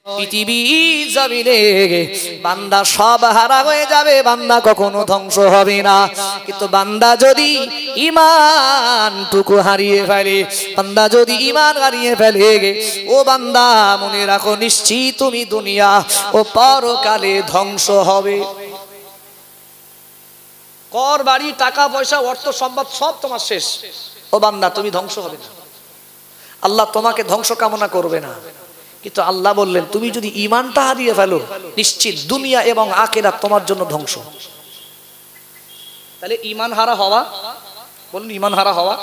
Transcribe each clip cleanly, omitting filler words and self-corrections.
পৃথিবীর জমিনে বান্দা সব হারা হয়ে যাবে, বান্দা কখনো ধ্বংস হবে না। কিন্তু বান্দা যদি ঈমানটুকু হারিয়ে ফেলে, বান্দা যদি ঈমান হারিয়ে ফেলে, ও বান্দা মনে রাখো নিশ্চিত তুমি দুনিয়া ও পরকালে ধ্বংস হবে। কর বাড়ি টাকা পয়সা অর্থ সম্পদ সব তোমার শেষ, ও বান্দা তুমি ধ্বংস হবে না। আল্লাহ তোমাকে ধ্বংস কামনা করবে না, কিন্তু আল্লাহ বললেন তুমি যদি ঈমানটা হারিয়ে ফেলো নিশ্চিত দুনিয়া এবং আখিরাত তোমার জন্য ধ্বংস। তাহলে ঈমান হারা হওয়া, বলুন ঈমান হারা হওয়া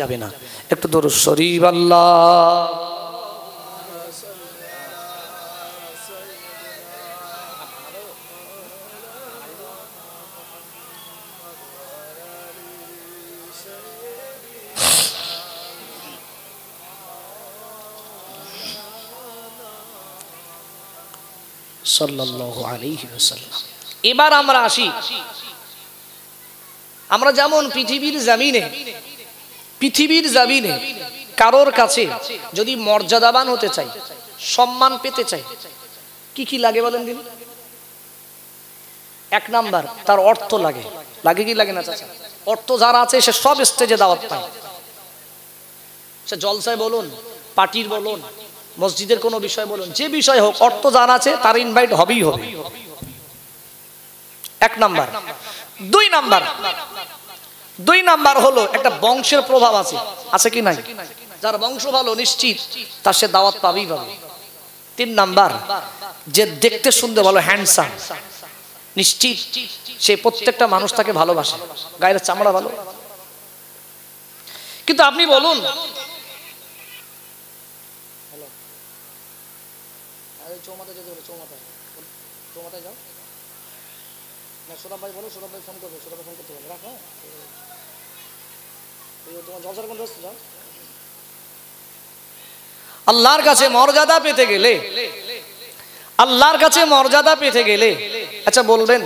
যাবে না। একটু দরুদ শরীফ আল্লাহ। সাল্লাল্লাহু আলাইহি ওয়াসাল্লাম। এবার আমরা আসি, আমরা যেমন পৃথিবীর জমিনে কারোর কাছে যদি মর্যাদাবান হতে চাই, সম্মান পেতে চাই, কি কি লাগে বলেন দিন? এক নাম্বার তার অর্থ লাগে। লাগে কি লাগে না চাচা? অর্থ যারা আছে সে সব স্টেজে দাওয়াত পায়, সে জলসায় বলুন, পার্টির বলুন, মসজিদের কোনো বিষয় বলুন, যে বিষয় হোক, অর্থ যার আছে তার ইনভাইট হবেই হবে। এক নাম্বার। দুই নাম্বার হলো একটা বংশের প্রভাব আছে কি নাই? যার বংশ ভালো নিশ্চিত তার সে দাওয়াত পাবেই পাবে। তিন নাম্বার, যে দেখতে শুনতে ভালো, হ্যান্ডসাম, নিশ্চিত সে প্রত্যেকটা মানুষ তাকে ভালোবাসে, গায়ের চামড়া ভালো। কিন্তু আপনি বলুন, চৌমাথায় যাও না, সৌরভ ভাই বলো, সৌরভ ভাই ফোন করবে, সৌরভ ভাই ফোন করতে বলো, রাখো। তোমার জলসার কোন রাস্তা যাও। আল্লাহর কাছে মর্যাদা পেতে গেলে, আচ্ছা বলবেন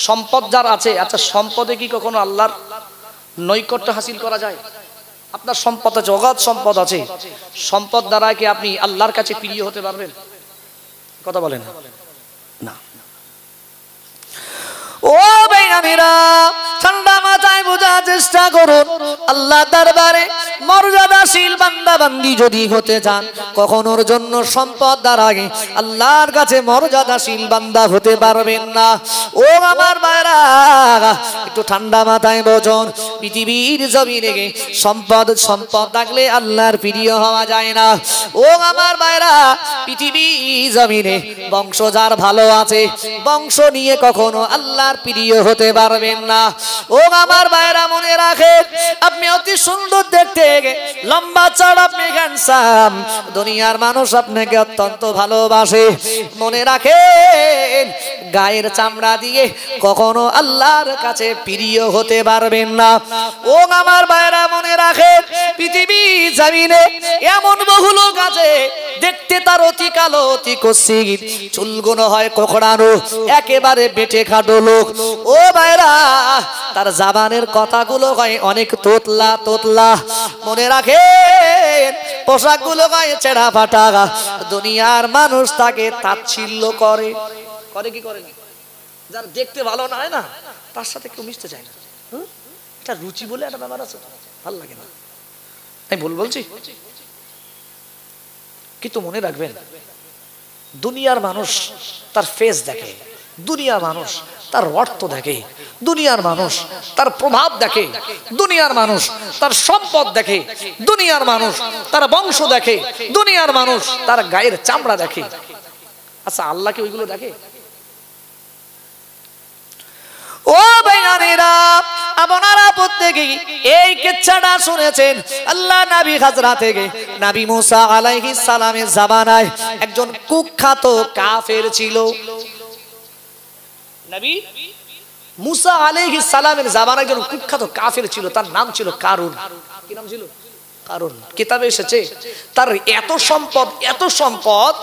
সম্পদ যার আছে, আচ্ছা সম্পদে কি কখনো আল্লাহর নৈকট্য হাসিল করা যায়? আপনার সম্পদ আছে, অগাধ সম্পদ আছে, সম্পদ দ্বারা কি আপনি আল্লাহর কাছে প্রিয় হতে পারবেন? কথা বলেন না। ও ভাইরা, ঠান্ডা মাথায় বোঝার চেষ্টা করুন, আল্লাহ দরবারে মর্যাদাশীল বান্দা বান্দি যদি হতে চান, কখনোর জন্য সম্পদ দ্বারা আল্লাহর কাছে মর্যাদাশীল বান্দা হতে পারবেন না। ও আমার ভাইরা, একটু ঠান্ডা মাথায় বোঝুন, পৃথিবীর জমিনে সম্পদ থাকলে আল্লাহর প্রিয় হওয়া যায় না। ও আমার ভাইরা, পৃথিবীর জমিনে বংশ যার ভালো আছে, বংশ নিয়ে কখনো আল্লাহর প্রিয় হতে পারবেন না। ও আমার ভাইরা মনে রাখেন, আপনি অতি সুন্দর দেখতে, লম্বা চড়া, আপনি হ্যান্ডসাম, দুনিয়ার মানুষ আপনাকে অত্যন্ত ভালোবাসে। মনে রাখেন, গায়ের চামড়া দিয়ে কখনো আল্লাহর কাছে প্রিয় হতে পারবেন না। ও আমার ভাইরা মনে রাখেন, পৃথিবী জমিনে এমন বহু লোক আছে, দেখতে তার অতি কালো, অতি কুৎসিত, চুলগুলো হয় কোকড়ানো, একেবারে বেটে খাটো লোক। ও ভাইরা, তার জাবানের কথাগুলো হয় অনেক তোতলা। মনে রাখেন, পোশাকগুলো হয় ছেঁড়া ফাটা। দুনিয়ার মানুষ তাকে তাচ্ছিল্য করে কি করে না? যার দেখতে ভালো না হয় না, তার সাথে কেউ মিশতে চায় না। এটা রুচি বলে একটা ব্যাপার আছে, ভালো লাগে না, আমি ভুল বলছি? কিন্তু মনে রাখবেন, দুনিয়ার মানুষ তার ফেস দেখে, দুনিয়ার মানুষ তার অর্থ দেখে, দুনিয়ার মানুষ তার প্রভাব দেখে, দুনিয়ার মানুষ তার সম্পদ দেখে, দুনিয়ার মানুষ তার বংশ দেখে, দুনিয়ার মানুষ তার গায়ের চামড়া দেখে। আচ্ছা আল্লাহ কি ওইগুলো দেখে? ও ভাইরা, আপনারা প্রত্যেকেই এই কিচ্ছাটা শুনেছেন। আল্লাহ নবী হাজরা থেকে নবী মুসা আলাইহিস সালামের জামানায় একজন কুখ্যাত কাফের ছিল। নবী মুসা আলাইহিস সালামের জামানায় একজন কুখ্যাত কাফের ছিল, তার নাম ছিল কারুন। কি নাম ছিল? কারুন। কিতাবে এসেছে তার এত সম্পদ,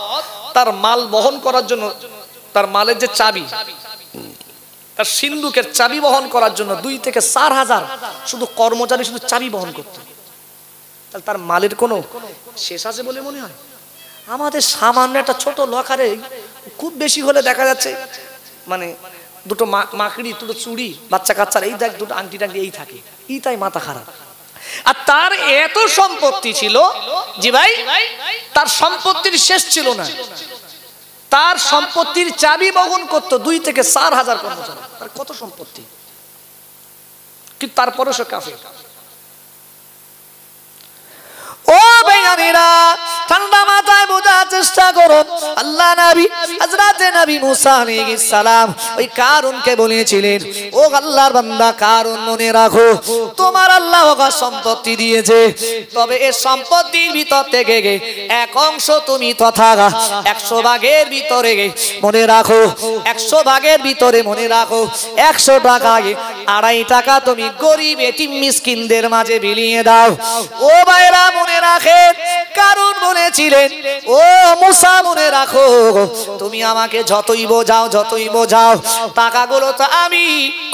তার মাল বহন করার জন্য, তার মালের যে চাবি, তার সিন্ধুকের চাবি বহন করার জন্য 2 থেকে 4 হাজার শুধু কর্মচারী শুধু চাবি বহন করত। তাহলে তার মালের কোনো শেষ আছে বলে মনে হয়? আমাদের সামান্য একটা ছোট লকারে খুব বেশি হলে দেখা যাচ্ছে মানে দুটো মাকড়ি, দুটো চুড়ি, বাচ্চা কাচ্চার এই দেখ দুটো আংটি টাংটি এই থাকে, তাই মাথা খারাপ। আর তার এত সম্পত্তি ছিল জি ভাই, তার সম্পত্তির শেষ ছিল না। তার সম্পত্তির চাবি বহন করতো 2 থেকে 4 হাজার কর্মচারী। তার কত সম্পত্তি, কিন্তু তারপরে সে কাফের। ও বেয়ানীরা, ঠান্ডা মাথায় বোঝার চেষ্টা করো। আল্লাহ নবী হযরতে নবী মুসা আলাইহিস সালাম ওই কারুনকে বলেছিলেন, ও আল্লাহর বান্দা কারুন, মনে রাখো তোমার আল্লাহ ওকে সম্পত্তি দিয়েছে, তবে এই সম্পত্তির ভিতর থেকে এক অংশ তুমি তথা 100 ভাগের ভিতরে মনে রাখো, 100 ভাগের ভিতরে মনে রাখো 100 টাকায় 2.5 টাকা তুমি গরিব এতিম মিসকিনদের মাঝে বিলিয়ে দাও। ও ভাইরা মনে রাখেন, কারণ বলেছিলেন, ও মুসা মনে রাখো তুমি আমাকে যতই বোঝাও টাকাগুলো তো আমি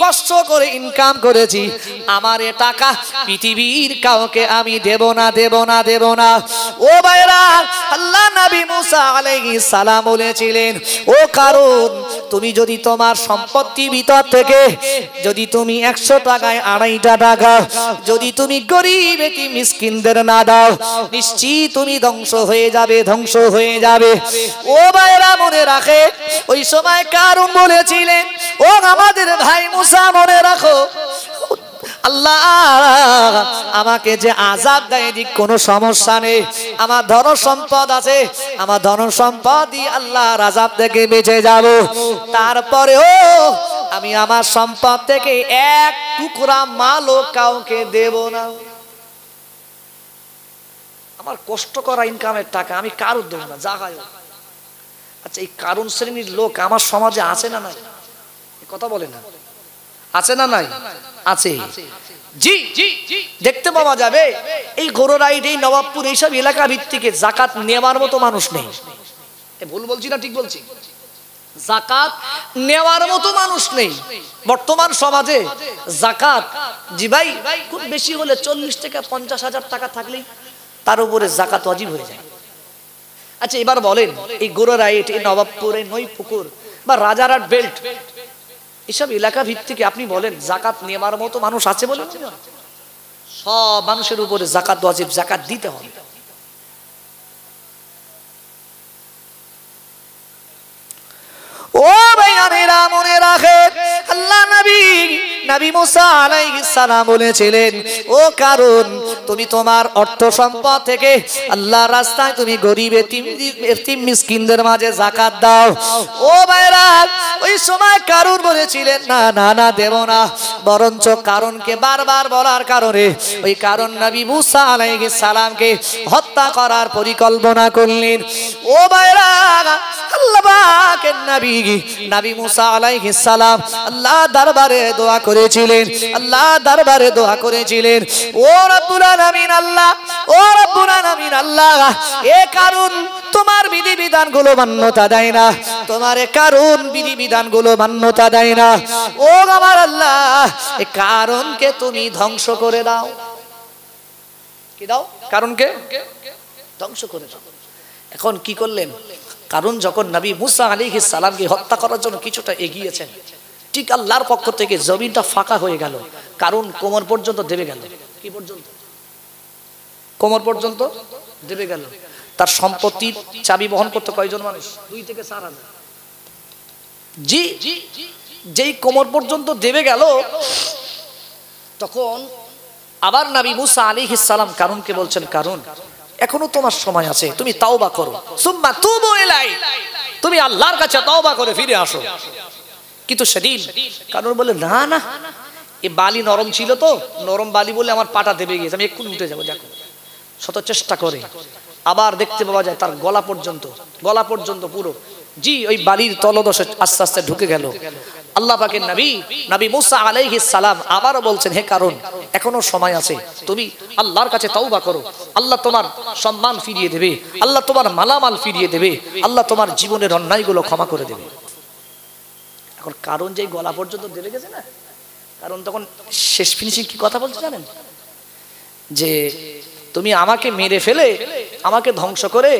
কষ্ট করে ইনকাম করেছি, আমার এ টাকা পৃথিবীর কাউকে আমি দেব না। ও ভাইরা, আল্লাহ নবী মুসা আলাইহিস সালাম বলেছিলেন, ও কারণ তুমি যদি তোমার সম্পত্তি ভিতর থেকে যদি তুমি 100 টাকায় 2.5 টাকা যদি তুমি গরিব এতিম মিসকিনদের না দাও, নিশ্চিত তুমি ধ্বংস হয়ে যাবে। ও ভাইরা মনে রাখে, ওই সময় কারুন বলেছিলেন, ও আমাদের ভাই মুসা মনে রাখো, আল্লাহ আমাকে যে আযাব দেয় দিক কোনো সমস্যা নেই, আমার ধন সম্পদ আছে, আমার ধন সম্পদ দিয়ে আল্লাহর আযাব থেকে বেঁচে যাব। তারপরেও আমি আমার সম্পদ থেকে 1 টুকরা মালও কাউকে দেব না। আমার কষ্ট করা ইনকামের টাকা আমি কারোর দেব না, জাগায়। আচ্ছা, এই কারণ শ্রেণীর লোক আমার সমাজে আছে না নাই? কথা বলে না, আছে না নাই? আছে জি, দেখতে পাওয়া যাবে এই গৌররাইড, এই নবাবপুর, এইসব এলাকা ভিত্তিকে যাকাত নেওয়ার মতো মানুষ নেই। ভুল বলছি না ঠিক বলছি? যাকাত নেওয়ার মতো মানুষ নেই বর্তমান সমাজে। যাকাত জি ভাই খুব বেশি হলে 40 থেকে 50 হাজার টাকা থাকলেই তার উপরে যাকাত ওয়াজিব হয়ে যায়। আচ্ছা, এবার বলেন এই গৌররাইড, এই নবাবপুর, এই নইপুকুর বা রাজারহাট বেল্ট, এসব এলাকা ভিত্তিকে আপনি বলেন যাকাত নেওয়ার মতো মানুষ আছে বলেন? সব মানুষের উপরে যাকাত ওয়াজিব, যাকাত দিতে হবে। ও ভাইয়ারা মনে রাখেন, আল্লাহ নবী মুসা আলাইহিস সালাম বলেছিলেন, ও কারণ তুমি তোমার অর্থ সম্পদ থেকে আল্লাহর রাস্তায় তুমি গরিব এতিম মিসকিনদের মাঝে যাকাত দাও। ও ভাইরা, ওই সময় কারণ বলেছিলেন, না দেব না, বরঞ্চ কারণকে বারবার বলার কারণে ওই কারণ নবী মুসা আলাইহিস সালামকে হত্যা করার পরিকল্পনা করলেন। ও ভাইরা, আল্লাহ পাকের নবী মুসা আলাইহিস সালাম আল্লাহ দরবারে দোয়া করেছিলেন, ও রব্বুল আলামিন আল্লাহ, এ কারণ তোমার বিধিবিধানগুলো মান্যতা দেয় না, তোমার এ কারণ বিধিবিধানগুলো মান্যতা দেয় না। ও আমার আল্লাহ, এ কারণকে তুমি ধ্বংস করে দাও। কি দাও? কারণকে ধ্বংস করে দাও। এখন কি করলেন? কারণ যখন নবী মুসা আলাইহিস সালামকে হত্যা করার জন্য কিছুটা এগিয়েছেন, ঠিক আল্লাহর পক্ষ থেকে জমিনটা ফাঁকা হয়ে গেল। কারণ কোমর পর্যন্ত দেবে গেল। কি পর্যন্ত? কোমর পর্যন্ত দেবে গেল। তার সম্পত্তির চাবি বহন করতে কয়জন মানুষ? 2 থেকে 4 হাজার। জি, যেই কোমর পর্যন্ত দেবে গেল, তখন আবার নবী মুসা আলাইহিস সালাম কারণকে বলছেন, কারণ এখনো তোমার সময় আছে, তুমি তাওবা করো, সুম্মা তুবু ইলাই, তুমি আল্লাহর কাছে তাওবা করে ফিরে আসো। কিন্তু সেদিন কারণ বলে, না এ বালি নরম ছিল, তো নরম বালি বলে আমার পাটা দেবে গিয়েছে, আমি এক্ষুনি উঠে যাবো। দেখো শত চেষ্টা করে আবার দেখতে পাওয়া যায় তার গলা পর্যন্ত পুরো জি ওই বালির তলদশে আস্তে আস্তে ঢুকে গেল। আল্লাহ পাকের নবী মুসা আলাইহিস সালাম আবারও বলছেন, হে কারণ এখনো সময় আছে, তুমি আল্লাহর কাছে তাওবা করো, আল্লাহ তোমার সম্মান ফিরিয়ে দেবে, আল্লাহ তোমার মালামাল ফিরিয়ে দেবে, আল্লাহ তোমার জীবনের অন্যায়গুলো ক্ষমা করে দেবে। এখন কারণ যেই গলা পর্যন্ত দেবে গেছে না, কারণ তখন শেষ ফিনিশিং কি কথা বলছে জানেন? যে তুমি আমাকে মেরে ফেলে আমাকে ধ্বংস করে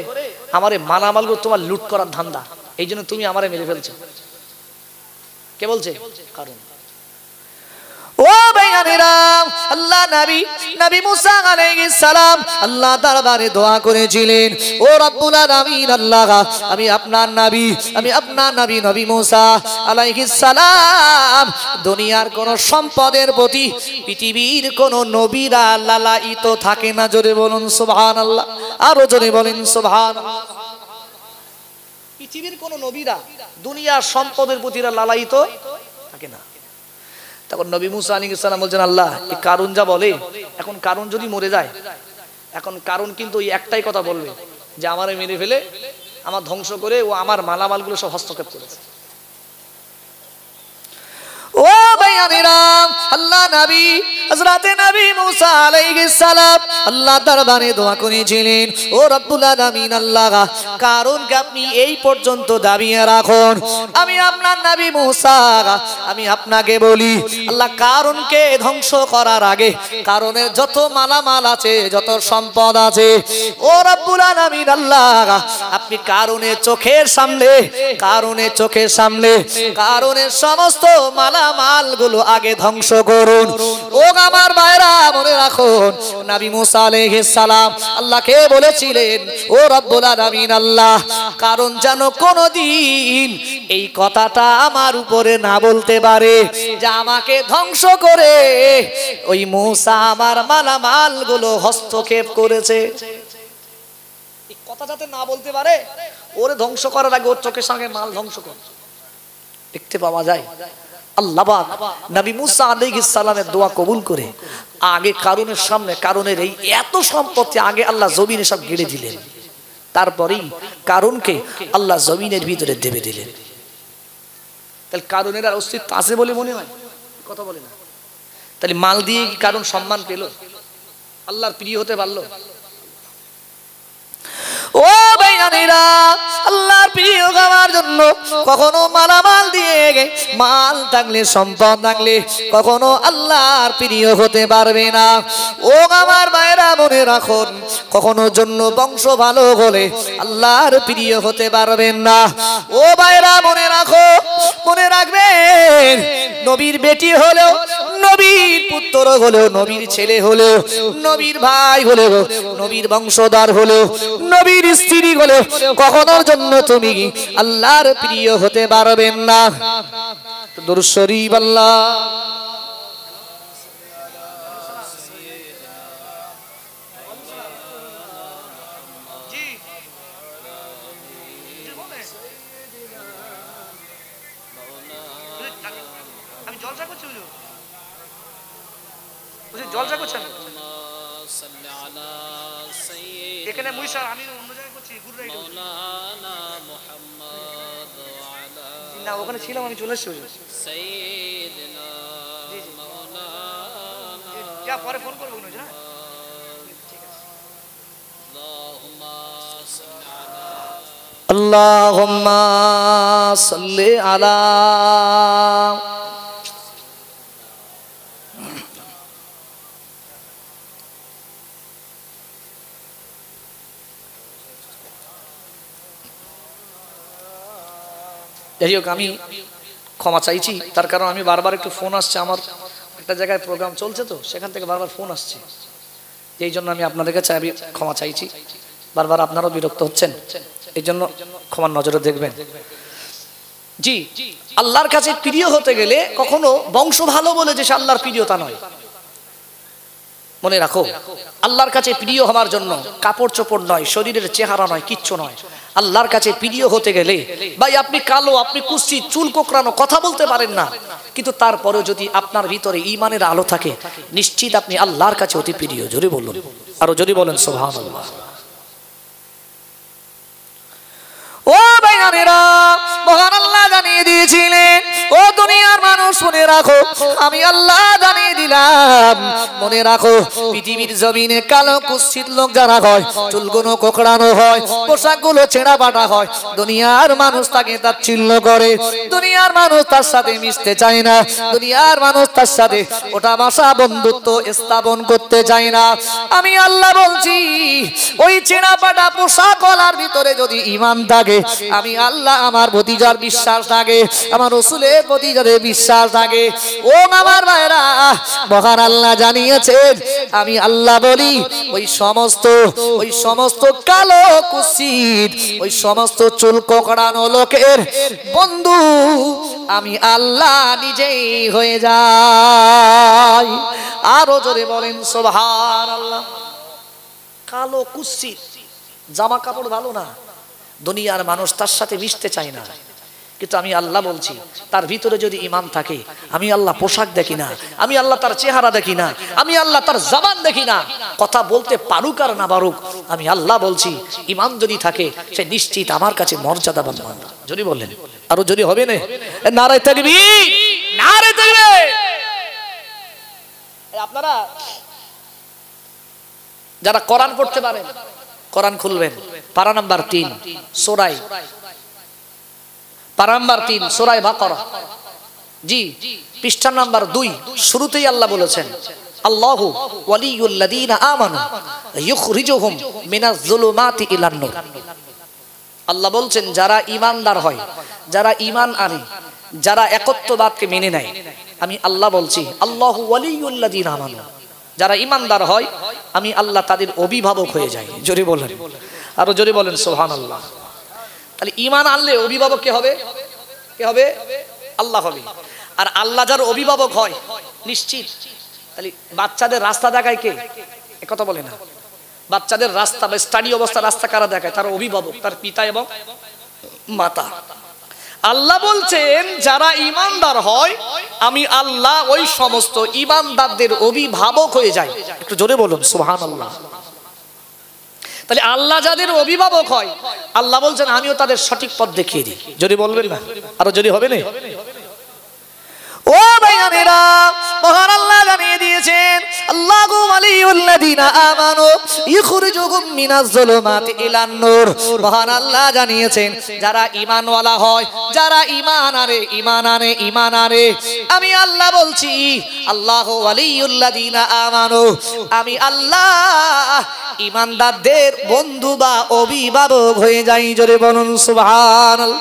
আমারে মালামালগুলো তোমার লুট করার ধান্দা, এই জন্য তুমি আমারে মেরে ফেলছো। কে বলছে? কারণ ও ভাইয়ারা, আল্লাহ নবী মুসা আলাইহিস সালাম আল্লাহ দরবারে দোয়া করেছিলেন, ও রব্বুল আলামিন আল্লাহ, আমি আপনার নবী নবী মুসা আলাইহিস সালাম দুনিয়ার কোন সম্পদের প্রতি পৃথিবীর কোন নবীরা লালায়িত থাকে না। জোরে বলুন সুবহানাল্লাহ, আরো জোরে বলেন সুবহানাল্লাহ। পৃথিবীর কোন নবীরা দুনিয়ার সম্পদের প্রতি লালায়িত থাকে না। তখন নবী মুসা আলাইহিস সালাম বলছেন, আল্লাহ এই কারুন যা বলে, এখন কারুন যদি মরে যায়, এখন কারুন কিন্তু ওই একটাই কথা বলবে যে আমারে মেরে ফেলে আমার ধ্বংস করে ও আমার মালামালগুলো সব হস্তক্ষেপ করেছে। ও ভাইয়ারা, আল্লাহ নবী হযরত নবী মুসা আলাইহিস সালাম আল্লাহ দরবারে দোয়া করেছিলেন, ও রব্বুল আলামিন আল্লাহ, কারুনকে আপনি এই পর্যন্ত দাবিয়ে রাখুন, আমি আপনার নবী মুসা আমি আপনাকে বলি, আল্লাহ কারুনকে ধ্বংস করার আগে কারুনের যত মালামাল আছে, যত সম্পদ আছে, ও রব্বুল আলামিন আল্লাহ, আপনি কারুনের চোখের সামনে কারুনের সমস্ত মালগুলো আগে ধ্বংস করুন। ও আমার ভাইরা, মনে রাখুন নবী মুসা আলাইহিস সালাম আল্লাহকে বলেছিলেন, ও রব্বুল আলামিন আল্লাহ, কারণ যেন কোনদিন এই কথাটা আমার উপরে না বলতে পারে যে আমাকে ধ্বংস করে ওই মুসা আমার মালামালগুলো হস্তক্ষেপ করেছে। এই কথা যাতে না বলতে পারে, ওরে ধ্বংস করার আগে ওর চোখের সামনে মাল ধ্বংস করে। দেখতে পাওয়া যায় আল্লাহ পাক নবী মুসা আলাইহিস সালামের দোয়া কবুল করে আগে কারুনের সামনে, কারুনের এই এত সম্পত্তি আগে আল্লাহ জমিনে সব গেড়ে দিলেন, তারপরেই কারুনকে আল্লাহ জমিনের ভিতরে দেবে দিলেন। তাহলে কারুনের আর অস্তিত্ব আছে বলে মনে হয়? কথা বলে না। তাহলে মাল দিয়ে কি কারুন সম্মান পেল? আল্লাহর প্রিয় হতে পারলো? ও ভাইয়ারা, আল্লাহর প্রিয় হওয়ার জন্য কখনো মালামাল দিয়ে, মাল থাকলে সম্পদ থাকলে কখনো আল্লাহর প্রিয় হতে পারবে না। ও আমার ভাইরা, মনে রাখুন, কখনো জন্য বংশ ভালো হলে আল্লাহর প্রিয় হতে পারবেন না। ও ভাইরা মনে রাখবেন, নবীর বেটি হলেও, নবীর পুত্র হলেও, নবীর ছেলে হলেও, নবীর ভাই হলেও, নবীর বংশধর হলেও, নবীর স্ত্রী হলেও কখনোর জন্য তুমি আল্লাহর প্রিয় হতে পারবেন না। দুরূদ শরীফ আল্লাহ জলসা করছেন এখানে মুইসার, আমি অন্য জায়গায় করছি মাওলানা মুহাম্মদ ওয়া আলা, না ওখানে ছিলাম, আমি চলে এসেছি সাইয়্যিদিনা মাওলানা, যা পরে ফোন করব না, ঠিক আছে। আল্লাহুম্মা সাল্লি আলা যাই হোক, আমি ক্ষমা চাইছি, তার কারণ আমি বারবার একটু ফোন আসছে, আমার একটা জায়গায় প্রোগ্রাম চলছে তো সেখান থেকে বারবার ফোন আসছে, এই জন্য আমি আপনাদের কাছে ক্ষমা চাইছি। বারবার আপনারাও বিরক্ত হচ্ছেন, এই জন্য ক্ষমার নজরে দেখবেন। জি, আল্লাহর কাছে প্রিয় হতে গেলে কখনো বংশ ভালো বলে যে সে আল্লাহর প্রিয়তা নয়। মনে রাখো, আল্লাহর কাছে প্রিয় হওয়ার জন্য কাপড় চোপড় নয়, শরীরের চেহারা নয়, কিচ্ছু নয়। আল্লাহর কাছে প্রিয় হতে গেলে ভাই আপনি কালো, আপনি কুৎসিত, চুল কোঁকড়ানো, কথা বলতে পারেন না, কিন্তু তারপরেও যদি আপনার ভিতরে ঈমানের আলো থাকে, নিশ্চিত আপনি আল্লাহর কাছে অতি প্রিয়। জোরে বলুন, আরো যদি বলেন সুবহানাল্লাহ। ও ভাইরা, মহান আল্লাহ জানিয়ে দিয়েছিলেন, ও দুনিয়ার মানুষ মানুষ মনে রাখো, আমি আল্লাহ জানিয়ে দিলাম, মনে রাখো পৃথিবীর জমিনে কালো কুৎসিত লোক যারা হয়, চুলগুলো কোকড়ানো হয়, পোশাকগুলো ছেঁড়া পাটা হয়, দুনিয়ার মানুষ তাকে তাচ্ছিল্য করে, দুনিয়ার মানুষ তার সাথে মিশতে চায় না, দুনিয়ার মানুষ তার সাথে ওটা ভাষা বন্ধুত্ব স্থাপন করতে চায় না। আমি আল্লাহ বলছি, ওই ছেঁড়া পাটা পোশাক ওয়ালার ভিতরে যদি ঈমান থাকে, আমি আল্লাহ আমার প্রতি যার বিশ্বাস থাকে, আমার রাসূলের প্রতি যার বিশ্বাস থাকে, ও আমার ভাইরা, মহান আল্লাহ জানিয়েছেন, আমি আল্লাহ বলি ওই সমস্ত কালো কুৎসিত, ওই সমস্ত চুল কোকড়ানো লোকের বন্ধু আমি আল্লাহ নিজেই হয়ে যাই। আরো জোরে বলেন সুবহানাল্লাহ। কালো কুৎসিত, জামা কাপড় ভালো না, দুনিয়ার মানুষ তার সাথে মিশতে চায় না, কিন্তু আমি আল্লাহ বলছি তার ভিতরে যদি ঈমান থাকে, আমি আল্লাহ পোশাক দেখি না, আমি আল্লাহ তার চেহারা দেখি না, আমি আল্লাহ তার জবান দেখি না, কথা বলতে পারুক আর না পারুক, আমি আল্লাহ বলছি ঈমান যদি থাকে সে নিশ্চিত আমার কাছে মর্যাদাবান বান্দা। যদি বললেন আরো যদি হবে না, নারে তাকবীর, নারে তাকবীর। আপনারা যারা কোরআন পড়তে পারেন, কোরআন খুলবেন, পারা নাম্বার 3 পারা নাম্বার 3 সূরা বাকারা, জি পৃষ্ঠা নাম্বার 2, শুরুতেই আল্লাহ বলেছেন, আল্লাহু ওয়ালিয়ুল লাযিনা আমানু ইখরিজুহুম মিনাজ যুলুমাতি ইলান নূর। আল্লাহ বলছেন যারা ঈমানদার হয়, যারা ঈমান আনে, যারা একত্ববাদকে মেনে নেয়, আমি আল্লাহ বলছি আল্লাহু ওয়ালিয়ুল লাযিনা আমানু, যারা ঈমানদার হয় আমি আল্লাহ তাদের অভিভাবক হয়ে যাই। জোরে বলেন, আরো জোরে বলেন সুবহানাল্লাহ। তাহলে ঈমান আনলে অভিভাবক কে হবে? কে হবে? আল্লাহ হবে। আর আল্লাহ যার অভিভাবক হয় নিশ্চিত, তাহলে বাচ্চাদের রাস্তা দেখায় কে? একথা বলে না। বাচ্চাদের রাস্তা বা স্টাডি অবস্থা রাস্তা কারা দেখায়? তার অভিভাবক, তার পিতা এবং মাতা। আল্লাহ বলছেন যারা ঈমানদার হয় আমি আল্লাহ ওই সমস্ত ঈমানদারদের অভিভাবক হয়ে যাই। একটু জোরে বলুন সুবহানাল্লাহ। তাহলে আল্লাহ যাদের অভিভাবক হয়, আল্লাহ বলছেন আমিও তাদের সঠিক পথ দেখিয়ে দিই। যদি বলবেন না, আরো যদি হবে না, ও ভাইয়ানেরা, মহান আল্লাহ জানিয়ে দিয়েছেন আল্লাহু ওয়ালিয়ুল লাযিনা আমানু ইখরিজুহুম মিনাজ যুলুমাতি ইলান নূর। মহান আল্লাহ জানিয়েছেন যারা ঈমানওয়ালা হয়, যারা ঈমান আনে, আমি আল্লাহ বলছি আল্লাহু ওয়ালিয়ুল লাযিনা আমানু, আমি আল্লাহ ঈমানদারদের বন্ধু বা অভিভাবক হয়ে যাই। জোরে বলুন সুবহানাল্লাহ,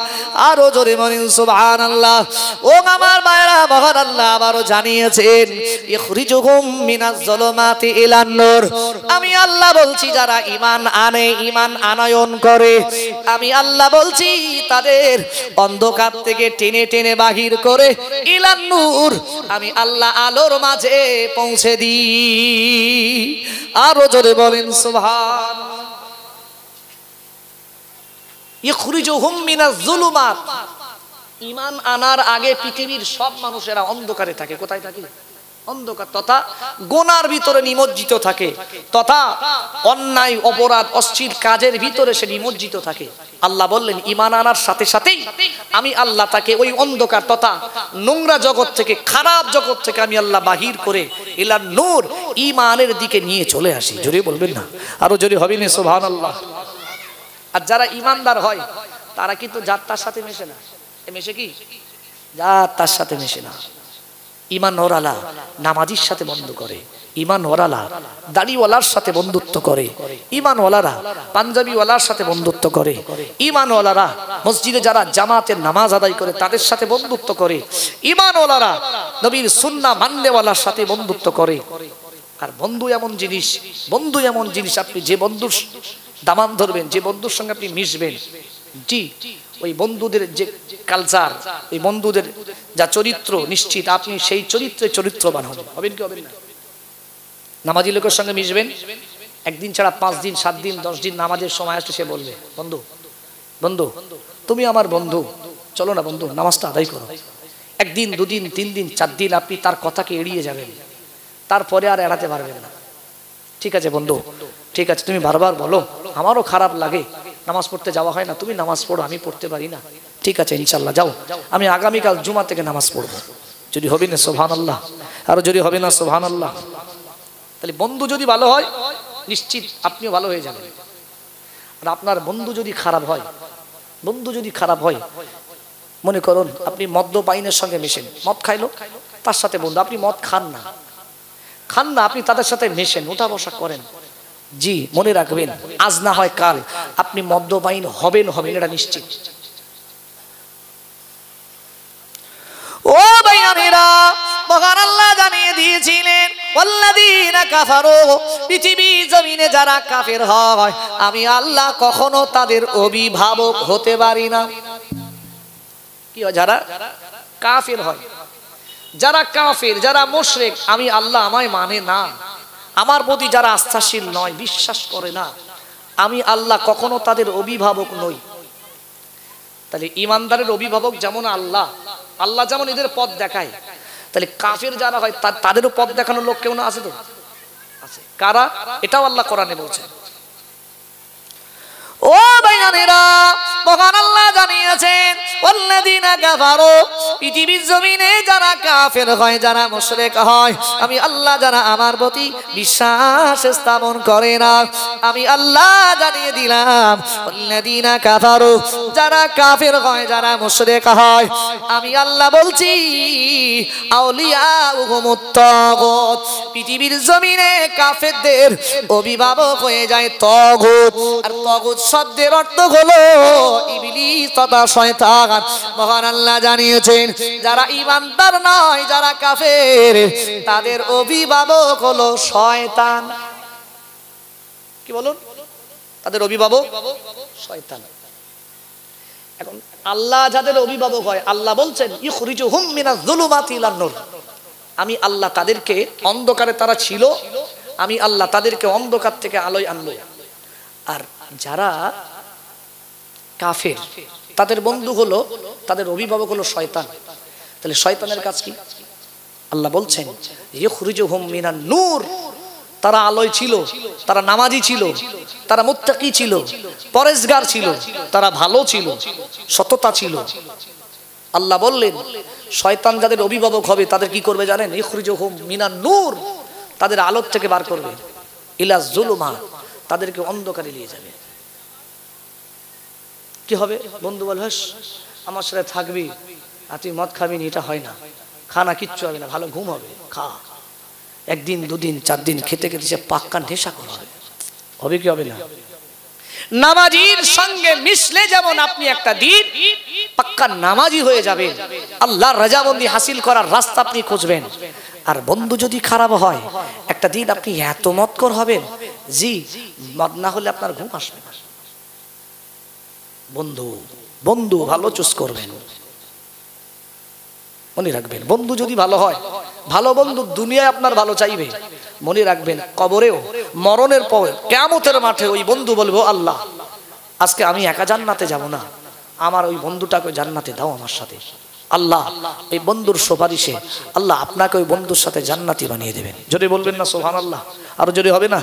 আরো জোরে বলুন সুবহানাল্লাহ। ও আমার ভাইরা, মহান আল্লাহ আবারও জানিয়েছেন ইখরিজুহুম মিনাজ যুলুমাতি ইলান নূর। আমি আল্লাহ বলছি যারা ঈমান আনে, ঈমান আনয়ন করে, আমি আল্লাহ বলছি তাদের অন্ধকার থেকে টেনে টেনে বাহির করে ইলান নূর, আমি আল্লাহ আলোর মাঝে পৌঁছে দিই। আরো জোরে বলেন সুবহানাল্লাহ। ইখরিজুহুম মিনাজ যুলুমাত, ঈমান আনার আগে পৃথিবীর সব মানুষেরা অন্ধকারে থাকে। কোথায় থাকে? অন্ধকার, তথা গোনার ভিতরে নিমজ্জিত থাকে, তথা অন্যায় অপরাধ অশ্লীল কাজের ভিতরে সে নিমজ্জিত থাকে। আল্লাহ বললেন ঈমান আনার সাথে সাথেই আমি আল্লাহ তাকে ওই অন্ধকার তথা নোংরা জগৎ থেকে, খারাপ জগৎ থেকে আমি আল্লাহ বাহির করে ইলান নূর, ঈমানের দিকে নিয়ে চলে আসি। জোরে বলবেন না, আরো জোরে হবে না সুবহানাল্লাহ। আর যারা ঈমানদার হয় তারা কিন্তু যার তার সাথে মেশে না। মেশে কি? যার তার সাথে মেশে না। ঈমান ওয়ালা নামাজির সাথে বন্ধু করে, ঈমান ওয়ালা দাড়িওয়ালার সাথে বন্ধুত্ব করে, ঈমান ওয়ালারা পাঞ্জাবি ওয়ালার সাথে বন্ধুত্ব করে, ঈমান ওয়ালারা মসজিদে যারা জামাতের নামাজ আদায় করে তাদের সাথে বন্ধুত্ব করে, ঈমান ওয়ালারা নবীর সুন্নাহ মাননেওয়ালার সাথে বন্ধুত্ব করে। আর বন্ধু এমন জিনিস, আপনি যে বন্ধুর দামান ধরবেন, যে বন্ধুর সঙ্গে আপনি মিশবেন, জি ওই বন্ধুদের যে কালচার, ওই বন্ধুদের যা চরিত্র, নিশ্চিত আপনি সেই চরিত্রবান হবেন কি হবেন না? নামাজি লোকের সঙ্গে মিশবেন, একদিন ছাড়া 5 দিন 7 দিন 10 দিন নামাজের সময় আসলে সে বলবে বন্ধু তুমি আমার বন্ধু, চলো না বন্ধু নামাজটা আদায় করো। 1 দিন 2 দিন 3 দিন 4 দিন আপনি তার কথাকে এড়িয়ে যাবেন, তারপরে আর এড়াতে পারবেন না। ঠিক আছে বন্ধু, ঠিক আছে, তুমি বারবার বলো, আমারও খারাপ লাগে, নামাজ পড়তে যাওয়া হয় না, তুমি নামাজ পড়ো, আমি পড়তে পারি না। ঠিক আছে ইনশাল্লাহ যাও, আমি আগামীকাল জুমা থেকে নামাজ পড়বো। যদি হবে না সুবহানাল্লাহ, আর যদি হবে না সুবহানাল্লাহ। তাহলে বন্ধু যদি ভালো হয় নিশ্চিত আপনিও ভালো হয়ে যাবেন। আর আপনার বন্ধু যদি খারাপ হয়, বন্ধু যদি খারাপ হয়, মনে করুন আপনি মদ্যপায়ীদের সঙ্গে মেশেন, মদ খাইলো তার সাথে বন্ধু, আপনি মদ খান না, আপনি তাদের সাথে মেশেন, ওঠা বসা করেন, জি মনে রাখবেন আজ না হয় কাল আপনি মদ্যপায়ী হবেন, এটা নিশ্চিত। ও ভাইয়ানেরা, মহান আল্লাহ জানিয়ে দিয়েছিলেন ওয়াল্লাযীনা কাফারু, পৃথিবী জমিনে যারা কাফের হয় আমি আল্লাহ কখনো তাদের অভিভাবক হতে পারি না। কি হয়? যারা কাফের হয়, যারা কাফের, যারা মুশরিক, আমি আল্লাহ আমায় মানে না, আমার প্রতি যারা আস্থাশীল নয়, বিশ্বাস করে না, আমি আল্লাহ কখনো তাদের অভিভাবক নই। তাহলে ইমানদারের অভিভাবক যেমন আল্লাহ, আল্লাহ যেমন এদের পথ দেখায়, তাহলে কাফের যারা হয় তাদেরও পথ দেখানোর লোক কেউ না আছে তো? আছে। কারা? এটাও আল্লাহ কোরআনে বলছেন। ও ভাইয়ানেরা, মহান আল্লাহ জানিয়েছেন ওয়াল্লাযীনা কাফারু, পৃথিবীর জমিনে যারা কাফের হয়, যারা মুশরিক হয়, আমি আল্লাহ যারা আমার প্রতি বিশ্বাস স্থাপন করে না, আমি আল্লাহ জানিয়ে দিলাম ওয়াল্লাযীনা কাফারু, যারা কাফের হয়, যারা মুশরিক হয়, আমি আল্লাহ বলছি আউলিয়াউহুমুত তাগুত, পৃথিবীর জমিনে কাফেরদের অভিভাবক হয়ে যায় তাগুত। আর তাগুত শব্দের অর্থ হলো ইবলিস তথা শয়তান। মহান আল্লাহ জানিয়েছেন যারা ঈমানদার নয়, যারা কাফের, তাদের অভিভাবক হলো শয়তান। কি বলুন? তাদের অভিভাবক শয়তান। এখন আল্লাহ যাদের অভিভাবক হয়, আল্লাহ বলছেন ইখরিজুহুম মিনাজ যুলুমাতি ইলান নূর, আমি আল্লাহ তাদেরকে, অন্ধকারে তারা ছিল, আমি আল্লাহ তাদেরকে অন্ধকার থেকে আলোয় আনবো। আর যারা কাফের তাদের বন্ধু হলো, তাদের অভিভাবক হলো শয়তান। তাহলে শয়তানের কাজ কি? আল্লাহ বলছেন ইখরিজুহুম মিনান নূর, তারা আলোয় ছিল, তারা নামাজি ছিল, তারা মুত্তাকি ছিল, পরেজগার ছিল, তারা ভালো ছিল, সততা ছিল। আল্লাহ বললেন শয়তান যাদের অভিভাবক হবে তাদের কি করবে জানেন? ইখরিজুহুম মিনান নূর, তাদের আলোর থেকে বার করবে, ইলা যুলুমা, তাদেরকে অন্ধকারে নিয়ে যাবে। কি হবে? বন্ধু বল হাস আমার সাথে থাকবি আর তুই মদ খাবি না, এটা হয় না, খানা কিচ্ছু হবে না, ভালো ঘুম হবে, খা। একদিন দুদিন চার দিন খেতে খেতে সে পাক্কা নেশা করা হবে। কি হবে না? নামাজির সঙ্গে মিশলে যেমন আপনি একটা দিন পাক্কা নামাজি হয়ে যাবেন, আল্লাহর রাজাবন্দি হাসিল করার রাস্তা আপনি খুঁজবেন। আর বন্ধু যদি খারাপ হয়, একটা দিন আপনি এত মদখোর হবেন, জি মদ না হলে আপনার ঘুম আসবে না। বন্ধু ভালো চুজ করবেন, মনে রাখবেন বন্ধু যদি ভালো হয়, ভালো বন্ধু দুনিয়ায় আপনার ভালো চাইবে, মনে রাখবেন কবরেও, মরণের পর, কিয়ামতের মাঠে ওই বন্ধু বলবো আল্লাহ আজকে আমি একা জান্নাতে যাব না, আমার ওই বন্ধুটাকে জান্নাতে দাও আমার সাথে। আল্লাহ এই বন্ধুর সুপারিশে আল্লাহ আপনাকে ওই বন্ধুর সাথে জান্নাতি বানিয়ে দেবেন। যদি বলবেন না সুবহানাল্লাহ? আর যদি হবে না?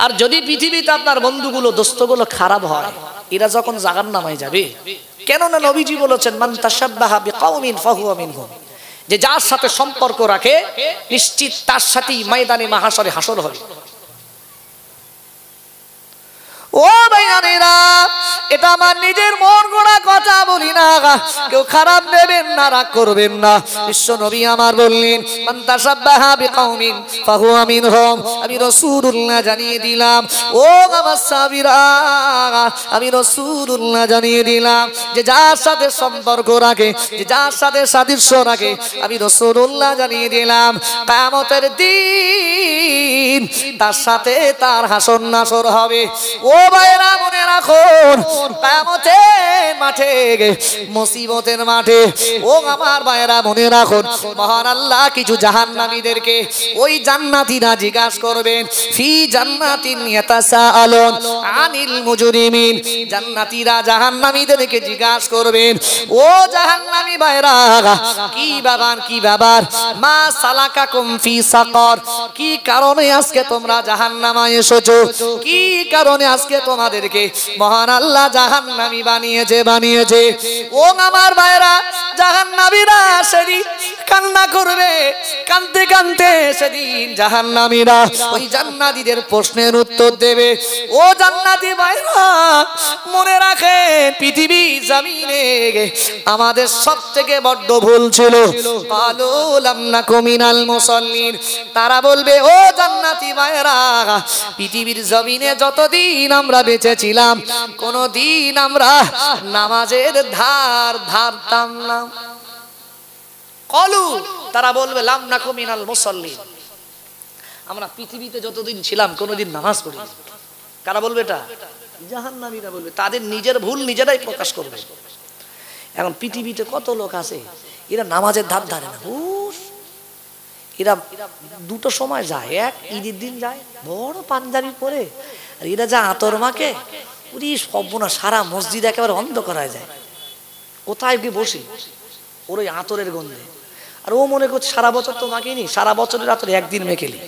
আর যদি পৃথিবীতে আপনার বন্ধুগুলো, দোস্তগুলো খারাপ হয়, এরা যখন জাহান্নামে যাবে, কেননা নবীজি বলেছেন মান তাশাব্বাহা বিকাউমিন ফাহুয়া মিনহুম, যে যার সাথে সম্পর্ক রাখে নিশ্চিত তার সাথেই ময়দানে মাহশরে হাসর হবে। ও ভাইয়ানেরা, এটা আমার নিজের মন গড়া কথা বলি না, কেউ খারাপ নেবেন না, রাগ করবেন না। বিশ্ব নবী আমার বললেন মান তাশাব্বাহা বিকাউমিন ফাহুয়া মিনহুম, আমি রাসূলুল্লাহ জানিয়ে দিলাম, ও আমার সাহাবীরা, আমি রাসূলুল্লাহ জানিয়ে দিলাম যে যার সাথে সম্পর্ক রাখে, যে যার সাথে সাদৃশ্য রাখে, আমি রাসূলুল্লাহ জানিয়ে দিলাম কিয়ামতের দিন তার সাথে তার হাসর নাসর হবে। ও ভাইরা মনে রাখুন, কিয়ামতের মাঠে, মুসিবতের মাঠে, ও আমার ভাইরা মনে রাখুন, মহান আল্লাহ কিছু জাহান্নামীদেরকে ওই জান্নাতীরা জিজ্ঞাসা করবেন, ফি জান্নাতিন ইয়াতাসাআলুন আনিল মুজরিমিন, জান্নাতীরা জাহান্নামীদেরকে জিজ্ঞাসা করবেন, ও জাহান্নামী ভাইরা কি ব্যাপার, মা সালাকাকুম ফি সাকার, কি কারণে আজকে তোমরা জাহান্নামে এসেছো, কি কারণে আজকে তোমাদেরকে মহান আল্লাহ জাহান্নামী বানিয়েছে। নিয়েছে। ও আমার ভাইরা, জাহান্নামীরা সেদিন কান্না করবে, কাঁদতে কাঁদতে সেদিন জাহান্নামীরা ওই জান্নাতীদের প্রশ্নের উত্তর দেবে। ও জান্নাতী ভাইরা, মনে রাখেন পৃথিবী জমিনে আমাদের সবথেকে বড় ভুল ছিল, কালু লাম নাকু মিনাল মুসাল্লিন। তারা বলবে, ও জান্নাতী ভাইরা, পৃথিবীর জমিনে যতদিন আমরা বেঁচে ছিলাম কোনদিন আমরা নামাজের ধার ধারতাম না। কলু, তারা বলবে লাম নাকু মিনাল মুসাল্লিন, আমরা পৃথিবীতে যতদিন ছিলাম কোনোদিন নামাজ পড়ি। কারা বলবে এটা? জাহান্নামীরা বলবে। তাদের নিজের ভুল নিজেরাই প্রকাশ করবে। এখন পৃথিবীতে কত লোক আছে এরা নামাজের ধার ধারে না। এরা দুটো সময় যায়, এক ঈদের দিন যায় বড় পাঞ্জাবি পরে, আর এরা যা আতর মাকে, পুরি সর্বনা সারা মসজিদ একেবারে অন্ধকার যায়। কোথায় গিয়ে বসে ওর ওই আতরের গন্ধে, আর ও মনে করছে সারা বছর তো মাখিনি, সারা বছরের আতর একদিন মেখেলি,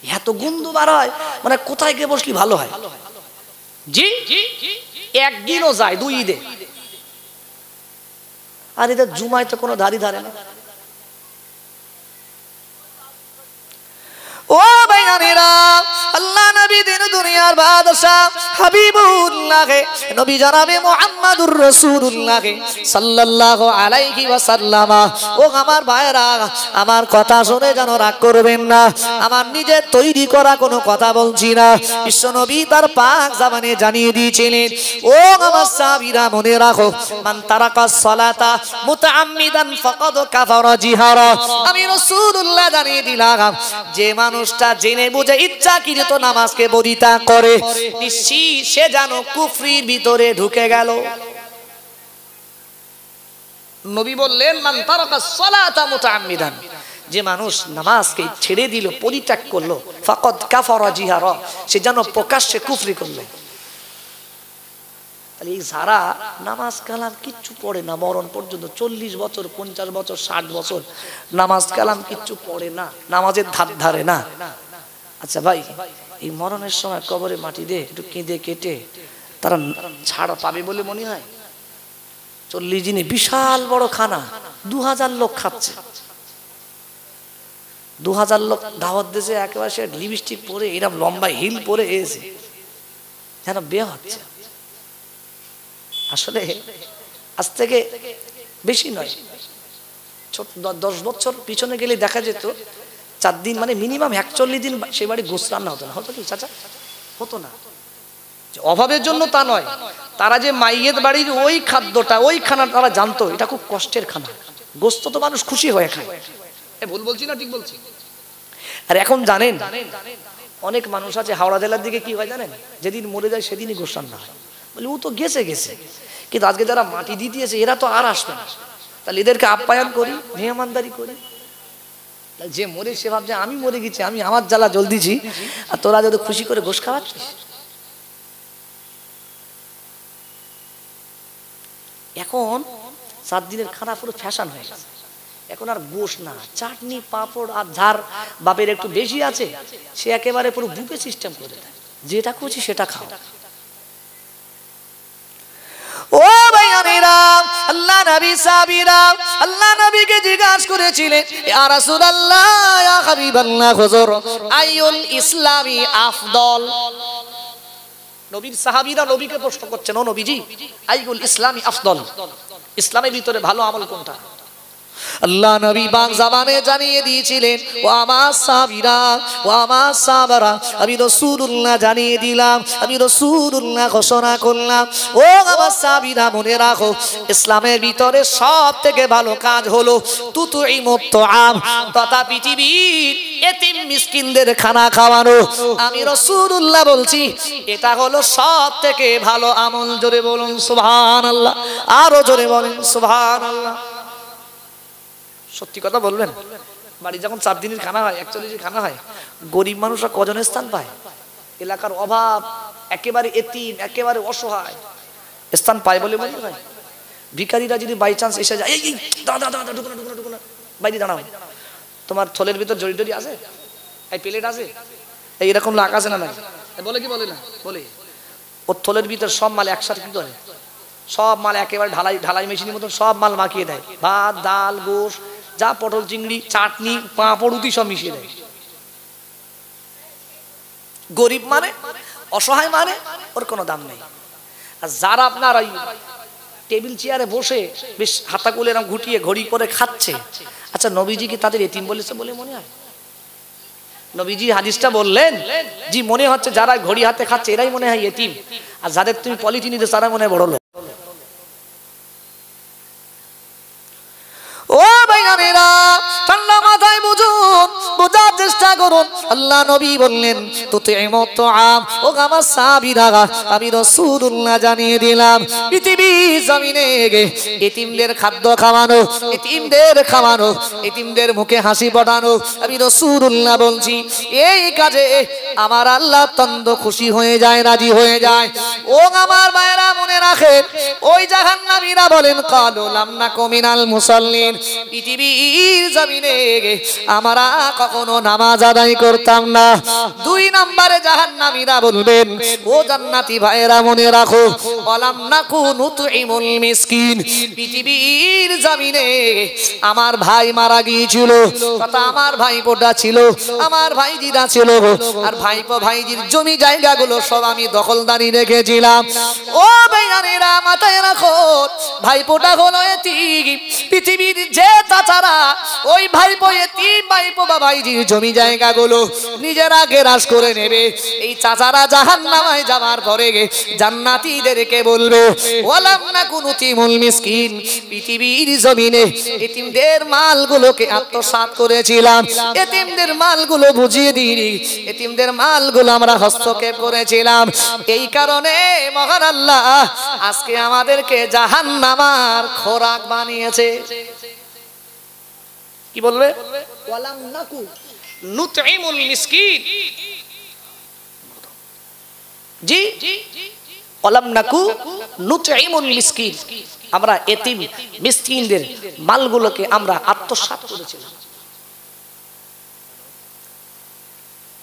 এত গন্ধ বার হয়, মানে কোথায় গিয়ে বসলি ভালো হয়। জি, একদিনও যায় 2 ঈদে, আর এদের জুমায় তো কোনো ধারি ধারে না। ও ভাইয়ানেরা, আল্লাহ নবী দিন দুনিয়ার বাদশা হাবিবুল্লাহ নবী জনাবে মুহাম্মদুর রাসূলুল্লাহ সাল্লাল্লাহু আলাইহি ওয়াসাল্লাম। ও আমার ভাইরা, আমার কথা শুনে যেন রাগ করবেন না, আমার নিজের তৈরি করা কোনো কথা বলছি না। বিশ্ব নবী তার পাক জামানে জানিয়ে দিয়েছিলেন, ও আমার সাহাবীরা মনে রাখো, মান তারাকাস সালাতা মুতাআম্মিদান ফাকাদ কাফারা জিহারা। আমি রাসূলুল্লাহ জানিয়ে দিলাম, যে মানুষটা জেনে বুঝে ইচ্ছাকৃত নামাজকে পরিত্যাগ করে, নিশ্চিত সে যেন কুফরির ভিতরে ঢুকে গেল। নবী বললেন, মান তারাকাস সালাতা মুতাআম্মিদান, যে মানুষ নামাজকে ছেড়ে দিল, পরিত্যাগ করলো, ফাকাদ কাফারা জিহারা, সে যেন প্রকাশ্যে কুফরি করলো। তাহলে এই যারা নামাজ কালাম কিচ্ছু পড়ে না মরণ পর্যন্ত, 40 বছর 50 বছর 60 বছর নামাজ কালাম কিচ্ছু পড়ে না, নামাজের ধার ধারে না। আচ্ছা ভাই, এই মরণের সময় কবরে মাটি দিয়ে একটু কেঁদে কেটে তারা ছাড় পাবে বলে মনে হয়? 40 দিনে বিশাল বড় খানা, 2000 লোক খাচ্ছে, 2000 লোক দাওয়াত দিয়েছে, একেবারে সে লিপস্টিক পরে এরকম লম্বা হিল পরে এসে যেন বিয়ে হচ্ছে। আসলে আজ থেকে বেশি নয়, 10 বছর পিছনে গেলে দেখা যেত 4 দিন মানে মিনিমাম 41 দিন সেই বাড়ি গোশ রান্না হতো না। হতো কি চাচা? হতো না। অভাবের জন্য তা নয়, তারা যে মাইয়ের বাড়ির ওই খাদ্যটা, ওই খানা তারা জানতো এটা খুব কষ্টের খানা। গোস্ত তো মানুষ খুশি হয়ে খায়। ভুল বলছি না ঠিক বলছি? আর এখন জানেন অনেক মানুষ আছে হাওড়া জেলার দিকে কি হয় জানেন, যেদিন মরে যায় সেদিনই গোশ রান্না হয়। বলে ও তো গেছে, কিন্তু আজকে যারা মাটি দিয়ে দিয়েছে এরা তো আর আসবে না, তাহলে এদেরকে আপ্যায়ন করি, মেহমানদারি করি। যে মরে সে ভাবছে আমি মরে গেছি, আমি আমার জ্বালা জল দিছি, আর তোরা যদি খুশি করে গোশ খাওয়াচ্ছিস। এখন 7 দিনের খানা পুরো ফ্যাশন হয়ে গেছে। এখন আর গোশ না, চাটনি পাঁপড় আর ঝাড় বাপের একটু বেশি আছে, সে একেবারে পুরো বুফে সিস্টেম করে দেয়, যেটা খুশি সেটা খাও। ও ভাইয়ানেরা, আল্লাহ নবী সাহাবীরা আল্লাহ নবীকে জিজ্ঞাসা করেছিলেন, ইয়া রাসূলুল্লাহ, ইয়া হাবিবাল্লাহ, হুজুর আইয়ুল ইসলামি আফদল। নবীর সাহাবীরা নবীকে প্রশ্ন করছেন, ও নবীজি আইয়ুল ইসলামি আফদল, ইসলামের ভিতরে ভালো আমল কোনটা? আল্লাহ নবী পাক জামানে জানিয়ে দিয়েছিলেন, ও আমার সাহাবীরা, ও আমার সাহাবারা, আমি রাসূলুল্লাহ জানিয়ে দিলাম, আমি রাসূলুল্লাহ ঘোষণা করলাম, ও আমার সাহাবীরা মনে রাখো, ইসলামের ভিতরে সবথেকে ভালো কাজ হলো তুতুইমুত তুআম, তথা পৃথিবীর এতিম মিসকিনদের খানা খাওয়ানো। আমি রাসূলুল্লাহ বলছি, এটা হলো সবথেকে ভালো আমল। জোরে বলুন সুবহানাল্লাহ, আরো জোরে বলেন সুবহানাল্লাহ। সত্যি কথা বলবেন, বাড়ি যখন 4 দিনের খানা হয়, 41 দিনের খানা হয়, গরিব মানুষরা কজনের স্থান পায়? এলাকার অভাব, একেবারে এতিম, একেবারে অসহায় স্থান পায় বলে মনে হয়। ভিখারিরা যদি বাই চান্স এসে যায়, এই দাদা দাদা ঢুকো না, বাইরে দাঁড়াও, তোমার থলের ভিতর জড়ি আছে, এই প্লেট আছে, এইরকম লাগ আছে না নাই? বলে কি বলে না? বলে ওর থলের ভিতর সব মাল একসাথে কি করে সব মাল একেবারে ঢালাই ঢালাই মেশিনের মতন সব মাল মাখিয়ে দেয়, ভাত ডাল গোশ যা পটল চিংড়ি চাটনি পাঁপড় উতি সব মিশিয়ে দেয়। গরিব মানে অসহায় মানে ওর কোনো দাম নেই। আর যারা আপনার ওই টেবিল চেয়ারে বসে বেশ হাতা কুলে এরকম ঘুটিয়ে ঘড়ি করে খাচ্ছে, আচ্ছা নবীজি কি তাদের এতিম বলেছে বলে মনে হয়? নবীজি হাদিসটা বললেন জি মনে হচ্ছে যারা ঘড়ি হাতে খাচ্ছে এরাই মনে হয় এতিম, আর যাদের তুমি পলিথিন দিতে তারা মনে হয় বড় লোক। ও ভাইরা ঠান্ডা মাথায় বুঝুন, বোঝার চেষ্টা করুন। আল্লাহ নবী বললেন তুতিমুত আম, ও আমার সাহাবীরা আমি রাসূলুল্লাহ জানিয়ে দিলাম পৃথিবীর জমিনে এতিমদের খাদ্য খাওয়ানো, এতিমদের খাওয়ানো, এতিমদের মুখে হাসি ফোটানো আমি রাসূলুল্লাহ বলছি, এই কাজে আমার আল্লাহ অত্যন্ত খুশি হয়ে যায়, রাজি হয়ে যায়। ও আমার ভাইরা মনে রাখেন, ওই জাহান্নামীরা বলেন কালু লাম নাকু মিনাল মুসাল্লিন, পৃথিবীর জমিনে আমরা কখনো নামাজ আদায় করতাম না। দুই নম্বরে জাহান্নামীরা বলবেন ও জান্নাতি ভাইরা মনে রাখো ওয়ালাম নাকু নুতইমুল মিসকিন, পৃথিবীর জমিনে আমার ভাই মারা গিয়েছিল, কথা আমার ভাইপোটা ছিল, আমার ভাইজিরা ছিল, আর ভাইপো ভাইজির জমি জায়গাগুলো সব আমি দখলদারি রেখেছিলাম। ও ভাইয়ারেরা মাথায় রাখো, ভাইপোটা হলো এতিম, পৃথিবীর যে চাচারা ওই ভাইপো এতিম ভাইপো বা ভাইজির জমি জায়গাগুলো নিজেরা গ্রাস করে নেবে, এই চাচারা জাহান্নামে যাওয়ার পরে জান্নাতীদেরকে বলবে ওয়ালাম নাকু নুতিমুল মিসকিন, পৃথিবীর জমিনে এতিমদের মালগুলোকে আত্মসাৎ করেছিলাম, এতিমদের মালগুলো বুঝিয়ে দিই, এতিমদের মালগুলো আমরা হস্তক্ষেপ করেছিলাম, এই কারণে মহান আল্লাহ আজকে আমাদেরকে জাহান্নামার খোরাক বানিয়েছে। কি বলবে ওয়ালাম নাকু নুতইমুল মিসকিন, জি ওয়ালাম নাকু নুতইমুল মিসকিন, আমরা এতিম মিসকিনদের মালগুলোকে আমরা আত্মসাৎ করেছিলাম।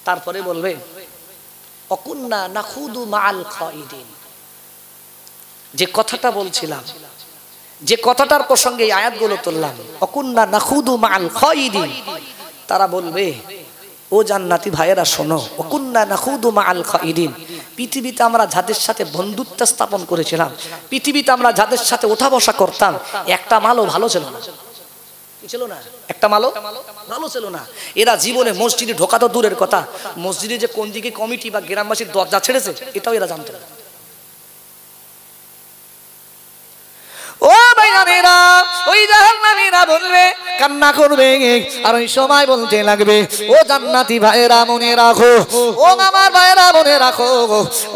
তারপরে বলবে অকুন্না নাখুদু মাআল খাইদিন, যে কথাটা বলছিলাম, যে কথাটার প্রসঙ্গে এই আয়াতগুলো তুললাম অকুন্না নাখুদু মাআল খাইদিন, তারা বলবে ও জান্নাতি ভাইয়েরা শোনো অকুন্না নাখুদু মাআল খাইদিন, পৃথিবীতে আমরা যাদের সাথে বন্ধুত্ব স্থাপন করেছিলাম, পৃথিবীতে আমরা যাদের সাথে ওঠা বসা করতাম, একটা মালও ভালো ছিল না, ছিল না একটা মালও ভালো ছিল না। এরা জীবনে মসজিদে ঢোকা তো দূরের কথা, মসজিদে যে কোন দিকে কমিটি বা গ্রামবাসীর দরজা ছেড়েছে এটাও এরা জানতো না। ও ভাইরা ওই জাহান্নামীরা বলবে, কান্না করবে, আর ওই সময় বলতে লাগবে ও জান্নাতি ভাইরা মনে রাখো, ও আমার ভাইরা মনে রাখো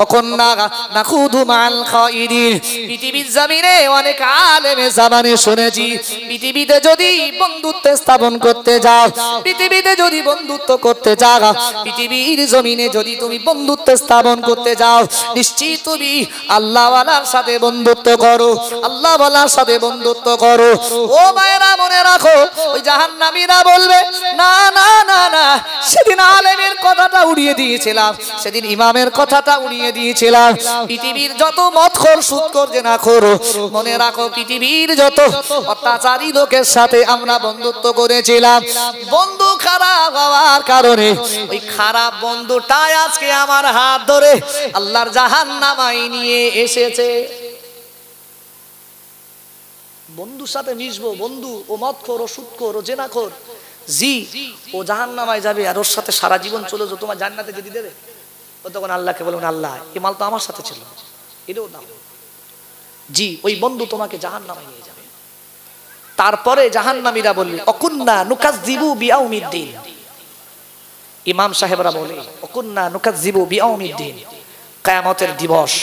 অকুন্না নাখুদু মাআল খাইদিন, পৃথিবীর জমিনে অনেক আলেমে জামানে শুনেছি পৃথিবীতে যদি বন্ধুত্ব স্থাপন করতে যাও, পৃথিবীতে যদি বন্ধুত্ব করতে যাও, পৃথিবীর জমিনে যদি তুমি বন্ধুত্ব স্থাপন করতে যাও, নিশ্চিত তুমি আল্লাহওয়ালার সাথে বন্ধুত্ব করো, আল্লাহ সাথে বন্ধুত্ব করো। ও ভাইরা মনে রাখো, ওই জাহান্নামীরা বলবে না না না না, সেদিন আলেমের কথাটা উড়িয়ে দিয়েছিলাম, সেদিন ইমামের কথাটা উড়িয়ে দিয়েছিলাম, পৃথিবীর যত মদখোর সুদখোর জেনাখোর, মনে রাখো পৃথিবীর যত অত্যাচারী লোকের সাথে আমরা বন্ধুত্ব করেছিলাম, বন্ধু খারাপ হওয়ার কারণে ওই খারাপ বন্ধুটাই আজকে আমার হাত ধরে আল্লাহর জাহান্নামায় নিয়ে এসেছে। বন্ধুর সাথে মিশবো, বন্ধু ও মদখোর ও সুদখোর ও জেনাখোর, জি ও জাহান্নামায় যাবে, আর ওর সাথে সারা জীবন চলে যাও, তোমার জান্নাতে যদি দেবে, ও তখন আল্লাহকে বলবেন আল্লাহ এই মাল তো আমার সাথে ছিল, এটাও দাও, জি ওই বন্ধু তোমাকে জাহান্নামায় নিয়ে যাবে। তারপরে জাহান্নামীরা বলবে অকুন্না নুকাজ্জিবু বিয়াউমিদ্দিন, ইমাম সাহেবরা বলে অকুন্না নুকাজ্জিবু বিয়াউমিদ্দিন, কিয়ামতের দিবস,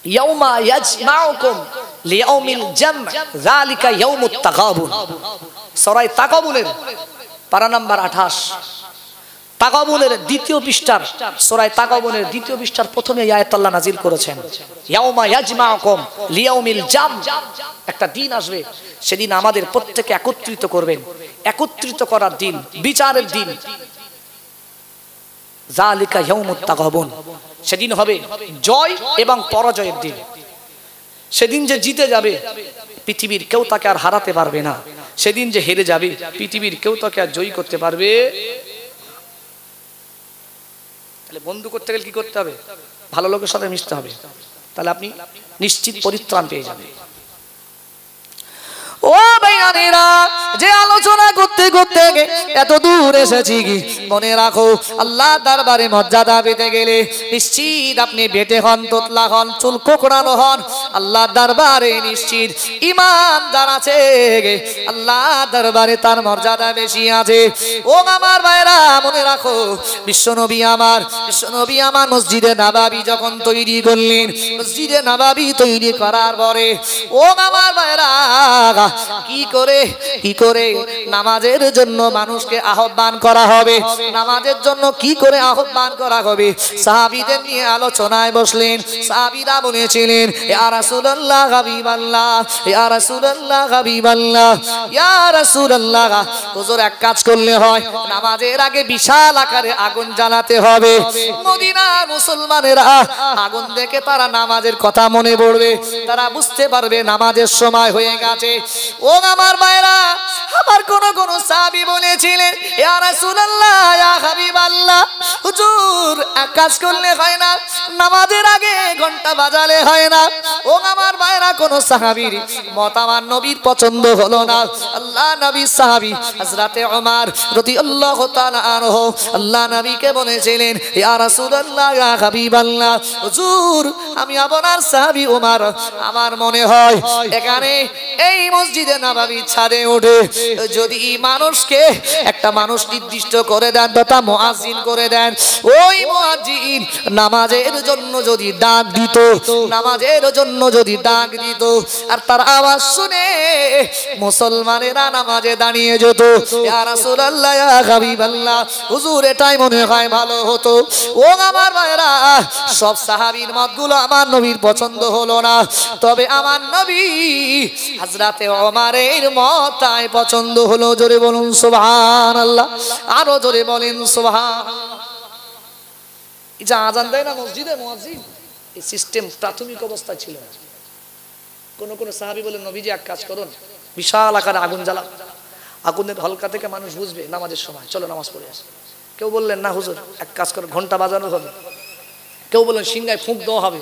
ইয়াউমা ইয়াজমাউকুম লিয়াউমিল জাম যালিকা ইয়াউমুত তাগাবুন, সূরা তাগাবুনের পারা নাম্বার 28, তাগাবুনের দ্বিতীয় পৃষ্ঠার, সূরা তাগাবুনের দ্বিতীয় পৃষ্ঠার প্রথমে এই আয়াত আল্লাহ নাযিল করেছেন, ইয়াউমা ইয়াজমাউকুম লিয়াউমিল জাম, একটা দিন আসবে সেদিন আমাদের প্রত্যেককে একত্রিত করবেন, একত্রিত করার দিন, বিচারের দিন, যালিকা ইয়াউমুত তাগাবুন, সেদিন হবে জয় এবং পরাজয়ের দিন। সেদিন যে জিতে যাবে পৃথিবীর কেউ তাকে আর হারাতে পারবে না, সেদিন যে হেরে যাবে পৃথিবীর কেউ তাকে আর জয়ী করতে পারবে। তাহলে বন্ধু করতে গেলে কি করতে হবে? ভালো লোকের সাথে মিশতে হবে, তাহলে আপনি নিশ্চিত পরিত্রাণ পেয়ে যাবেন। ও ভাইয়ানেরা, যে আলোচনা করতে করতে এত দূর এসেছি, কি মনে রাখো আল্লাহ দরবারে মর্যাদা পেতে গেলে নিশ্চিত আপনি বেটে হন, তোতলা হন, চুল কোকড়ানো হন, আল্লাহ দরবারে নিশ্চিত ঈমানদার আছে, আল্লাহ দরবারে তার মর্যাদা বেশি আছে। ও আমার ভাইরা মনে রাখো, বিশ্বনবী আমার মসজিদে নববী যখন তৈরি করলেন, মসজিদে নববী তৈরি করার পরে ও আমার ভাইরা কি করে নামাজের জন্য মানুষকে আহ্বান করা হবে, নামাজের জন্য কি করে আহ্বান করা হবে, সাহাবীদের নিয়ে আলোচনায় বসলেন। সাহাবীরা বলেছিলেন, ইয়া রাসূলুল্লাহ হাবিবাল্লাহ, ইয়া রাসূলুল্লাহ হাবিবাল্লাহ, ইয়া রাসূলুল্লাহ, হুজুর এক কাজ করলে হয়, নামাজের আগে বিশাল আকারে আগুন জ্বালাতে হবে। মদিনার মুসলমানেরা আগুন দেখে তারা নামাজের কথা মনে পড়বে, তারা বুঝতে পারবে নামাজের সময় হয়ে গেছে। ও আমার ভাইরা, আমার কোন সাহাবী বলেছিলেন, ইয়া রাসূলুল্লাহ, ইয়া হাবিবাল্লাহ, হুজুর এক কাজ করলে হয় না, নামাজের আগে ঘন্টা বাজালে হয় না। ও আমার ভাইরা, কোন সাহাবীর মত আমার নবীর পছন্দ হলো না। আল্লাহ নবীর সাহাবী হযরতে ওমর রাদিয়াল্লাহু তাআলা আনহু আল্লাহ নবীকে বলেছিলেন, ইয়া রাসূলুল্লাহ, ইয়া হাবিবাল্লাহ, হুজুর আমি আপনার সাহাবী ওমর, আমার মনে হয় এখানে এই মসজিদে নববীর ছাদে উঠে যদি মানুষকে একটা মানুষ নির্দিষ্ট করে দেন তথা মুয়াজ্জিন করে দেন, ওই মুয়াজ্জিন নামাজের জন্য যদি ডাক দিত, নামাজের জন্য যদি ডাক দিত, আর তার আওয়াজ শুনে মুসলমানেরা নামাজে দাঁড়িয়ে যেত। ইয়া রাসূলুল্লাহ, ইয়া হাবিবাল্লাহ, হুজুর এটাই মনে হয় ভালো হতো। ও আমার ভাইরা, সব সাহাবীর মতগুলো আমার নবীর পছন্দ হলো না, তবে আমার নবী হযরতে ওমরের মতটাই পছন্দ হলো। জোরে বলুন সুবহানাল্লাহ, আরো জোরে বলেন সুবহানাল্লাহ। এই যে আযান দেয় না মসজিদে মুয়াজ্জিন, এই সিস্টেম প্রাথমিক অবস্থায় ছিল না। কোন সাহাবী বলেন, নবীজি এক কাজ করুন, বিশাল আকারে আগুন জ্বালান, আগুনের হলকা থেকে মানুষ বুঝবে নামাজের সময়, চলো নামাজ পড়ে আসি। কেউ বললেন, না হুজুর এক কাজ করুন, ঘন্টা বাজানো হবে। কেউ বললেন, সিংহায় ফুঁক দেওয়া হবে,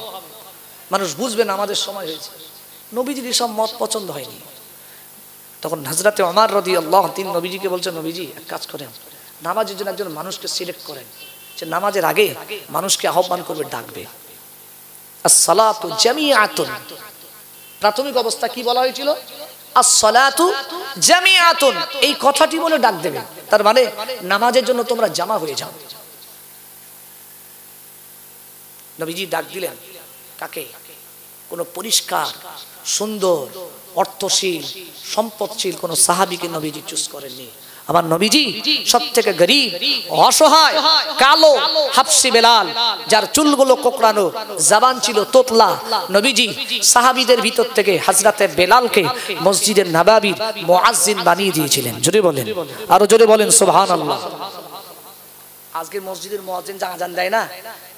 মানুষ বুঝবে নামাজের সময় হয়েছে। নবীজির এসব মত পছন্দ হয়নি। তখন হযরতে ওমর রাদিয়াল্লাহু তিনি নবীজিকে বলছেন, নবীজি এক কাজ করেন, নামাজের জন্য একজন মানুষকে সিলেক্ট করেন, যে নামাজের আগে মানুষকে আহ্বান করবে, ডাকবে। আস-সালাতু জামিআতুন, প্রাথমিক অবস্থা কি বলা হয়েছিল? আস-সালাতু জামিআতুন, এই কথাটি বলে ডাক দেবে, তার মানে নামাজের জন্য তোমরা জামা হয়ে যাও। নবীজি ডাক দিলেন কাকে? কোন পরিষ্কার সুন্দর অর্থশীল সম্পদশীল কোন সাহাবীকে নবীজি চুজ করেননি। আমার নবীজি সবথেকে গরীব, অসহায়, কালো হাবশী বেলাল, যার চুলগুলো কোকড়ানো, জবান ছিল তোতলা, নবীজি সাহাবীদের ভিতর থেকে হযরতে বেলালকে মসজিদের নববীর মুয়াজ্জিন বানিয়ে দিয়েছিলেন। জোরে বলেন, আরো জোরে বলেন সুবহানাল্লাহ। আজকের মসজিদের মুয়াজ্জিন যা আযান দেয় না,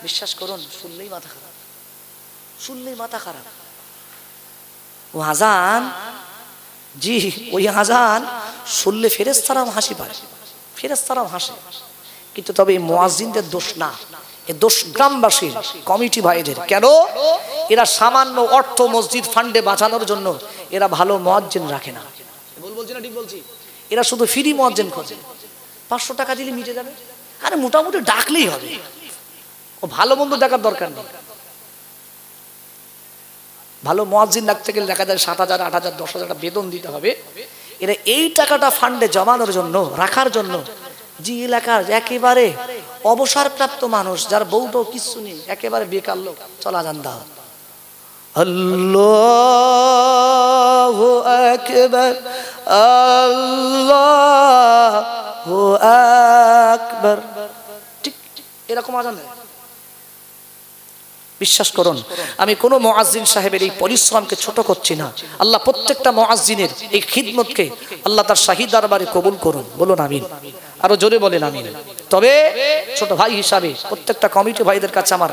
বিশ্বাস করুন শুনলেই মাথা খারাপ, শুনলেই মাথা খারাপ। ও আযান, জি ওই আযান শুনলে ফেরেশতারাও হাসি পায়, ফেরেশতারাও হাসে, কিন্তু তবে এই মুয়াজ্জিনদের দোষ না, এই দোষ গ্রামবাসীর, কমিটি ভাইদের। কেন? এরা সামান্য অর্থ মসজিদ ফান্ডে বাঁচানোর জন্য এরা ভালো মুয়াজ্জিন রাখে না। বলছি না ঠিক বলছি? এরা শুধু ফ্রি মুয়াজ্জিন খোঁজে, 500 টাকা দিলে মিটে যাবে, আরে মোটামুটি ডাকলেই হবে, ও ভালো মন্দ দেখার দরকার নেই। ভালো মুয়াজ্জিন রাখতে গেলে দেখা যায় 7,000, 8,000, 10,000 টাকা বেতন দিতে হবে। এরা এই টাকাটা ফান্ডে জমানোর জন্য, রাখার জন্য, যে এলাকার একেবারে অবসরপ্রাপ্ত মানুষ, যার বউটাও কিচ্ছু নেই, একেবারে বেকার লোক, চলা যান দাও, আল্লাহু আকবার, আল্লাহু আকবার, ঠিক এরকম আযান দেয়। বিশ্বাস করুন, আমি কোন মুয়াজ্জিন সাহেবের এই পরিশ্রমকে ছোট করছি না। আল্লাহ প্রত্যেকটা মুয়াজ্জিনের এই খিদমতকে আল্লাহ তার শাহী দরবারে কবুল করুন, বলুন আমিন, আরো জোরে বলেন আমিন। তবে ছোট ভাই হিসাবে প্রত্যেকটা কমিটি ভাইদের কাছে আমার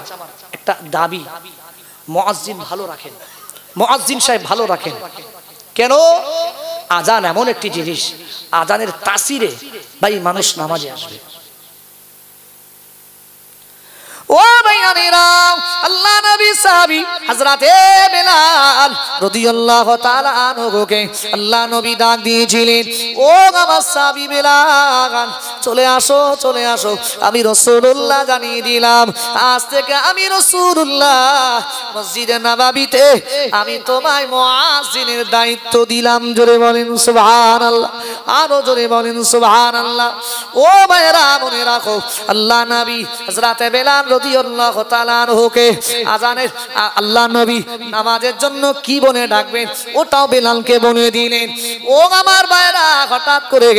একটা দাবি, মুয়াজ্জিন ভালো রাখেন, মুয়াজ্জিন সাহেব ভালো রাখেন। কেন? আজান এমন একটি জিনিস, আজানের তাসিরে ভাই মানুষ নামাজে আসবে। ও ভাইয়ানেরা, আল্লাহ নবী সাহাবী হযরতে বেলাল রাদিয়াল্লাহু তাআলা আনহুকে আল্লাহ নবী ডাক দিয়েছিলেন, ও আমার সাহাবী বেলাল, চলে আসো চলে আসো, আমি রাসূলুল্লাহ জানিয়ে দিলাম, আজ থেকে আমি রাসূলুল্লাহ মসজিদে নববীতে আমি তোমায় মুয়াজ্জিনের দায়িত্ব দিলাম। জোরে বলেন সুবহানাল্লাহ, আরো জোরে বলেন সুবহানাল্লাহ। ও ভাইরা মনে রাখো, আল্লাহ নবী হযরতে বেলাল রাদিয়াল্লাহু তাআলা আনহুকে আজানের আল্লাহ নবী নামাজের জন্য কি বলে ডাকবেন ওটাও বেলালকে বলে দিলেন। ও আমার ভাইরা, হঠাৎ করে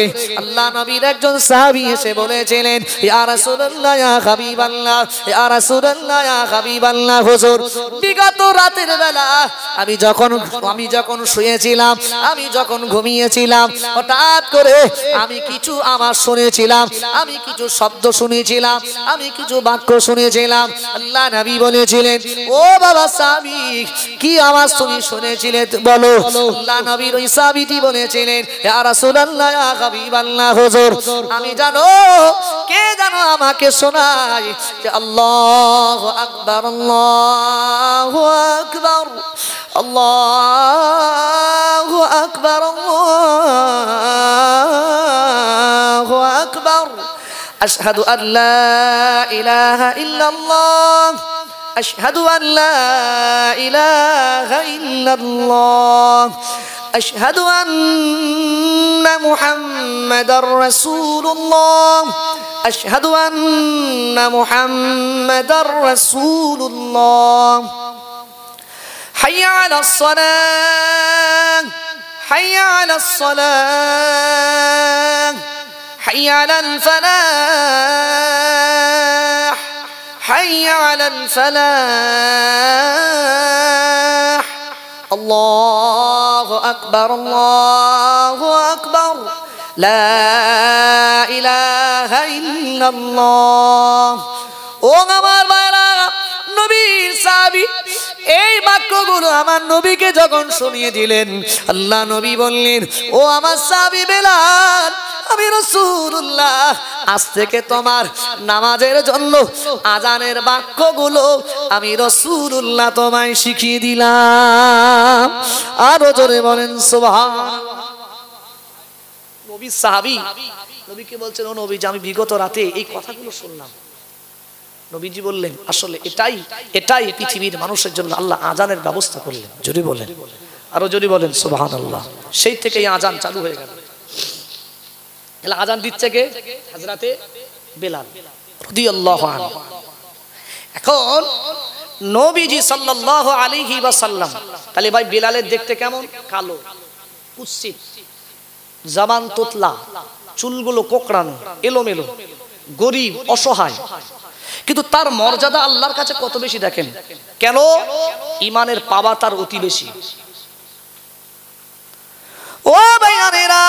আল্লাহ নবীর একজন সাহাবী এসে বলেছিলেন, ইয়া রাসূলুল্লাহ ইয়া হাবিবাল্লাহ, ইয়া রাসূলুল্লাহ ইয়া হাবিবাল্লাহ, হুজুর বিগত রাতের বেলা আমি যখন শুয়েছিলাম, আমি যখন ঘুমিয়েছিলাম, হঠাৎ করে আমি কিছু আওয়াজ শুনেছিলাম, আমি কিছু শব্দ শুনেছিলাম, আমি কিছু বাক্য শুনেছিলাম। আল্লাহ নবী বলেছিলেন, ও বাবা সাহাবী, কি আওয়াজ তুমি শুনেছিলে বলো? আল্লাহ নবীর ওই সাহাবীটি বলেছিলেন, ইয়া রাসূলুল্লাহ ইয়া হাবিবাল্লাহ, হুজুর আমি জানো কে জানো আমাকে শোনায় যে আল্লাহু আকবার আল্লাহু আকবার আল্লাহু আকবার আল্লাহু আকবার আশহাদু আল্লা ইলাহা ইল্লাল্লাহ আশহাদু আল্লা ইলাহা ইল্লাল্লাহ أشهد أن محمدًا رسول الله أشهد أن محمدًا رسول الله حي على الصلاة حي على الصلاة حي على الفلاح حي على الفلاح الله أكبر الله أكبر لا إله إلا الله। ও আমার ভাইরা, নবীর সাহাবী এই বাক্যগুলো আমার নবীকে যখন শুনিয়ে দিলেন, আল্লাহ নবী বললেন, ও আমার সাহাবী বেলাল, আমি রাসূলুল্লাহ আজ থেকে তোমার নামাজের জন্য আজানের বাক্যগুলো আমি রাসূলুল্লাহ তোমায় শিখিয়ে দিলাম। আরো জোরে বলেন সুবহানাল্লাহ। নবী সাহাবী নবীকে বলছেন, ও নবী, আমি বিগত রাতে এই কথাগুলো শুনলাম। নবীজি বললেন, আসলে এটাই পৃথিবীর মানুষের জন্য আল্লাহ আজানের ব্যবস্থা করলেন। জোরে বলেন, আরো জোরে বলেন সুবহানাল্লাহ। সেই থেকে এই আজান চালু হয়ে গেল। আজান দিচ্ছে কে? হযরতে বেলাল রাদিয়াল্লাহু আনহু। এখন নবীজি সাল্লাল্লাহু আলাইহি ওয়াসাল্লাম, তাহলে ভাই বেলালের দেখতে কেমন? কালো, কুৎসিত, জবান তোতলা, চুলগুলো কোকড়ানো, এলোমেলো, গরীব, অসহায়, কিন্তু তার মর্যাদা আল্লাহর কাছে কত বেশি দেখেন। কেন? ঈমানের পাওয়া তার অতি বেশি। ও ভাইয়ানেরা,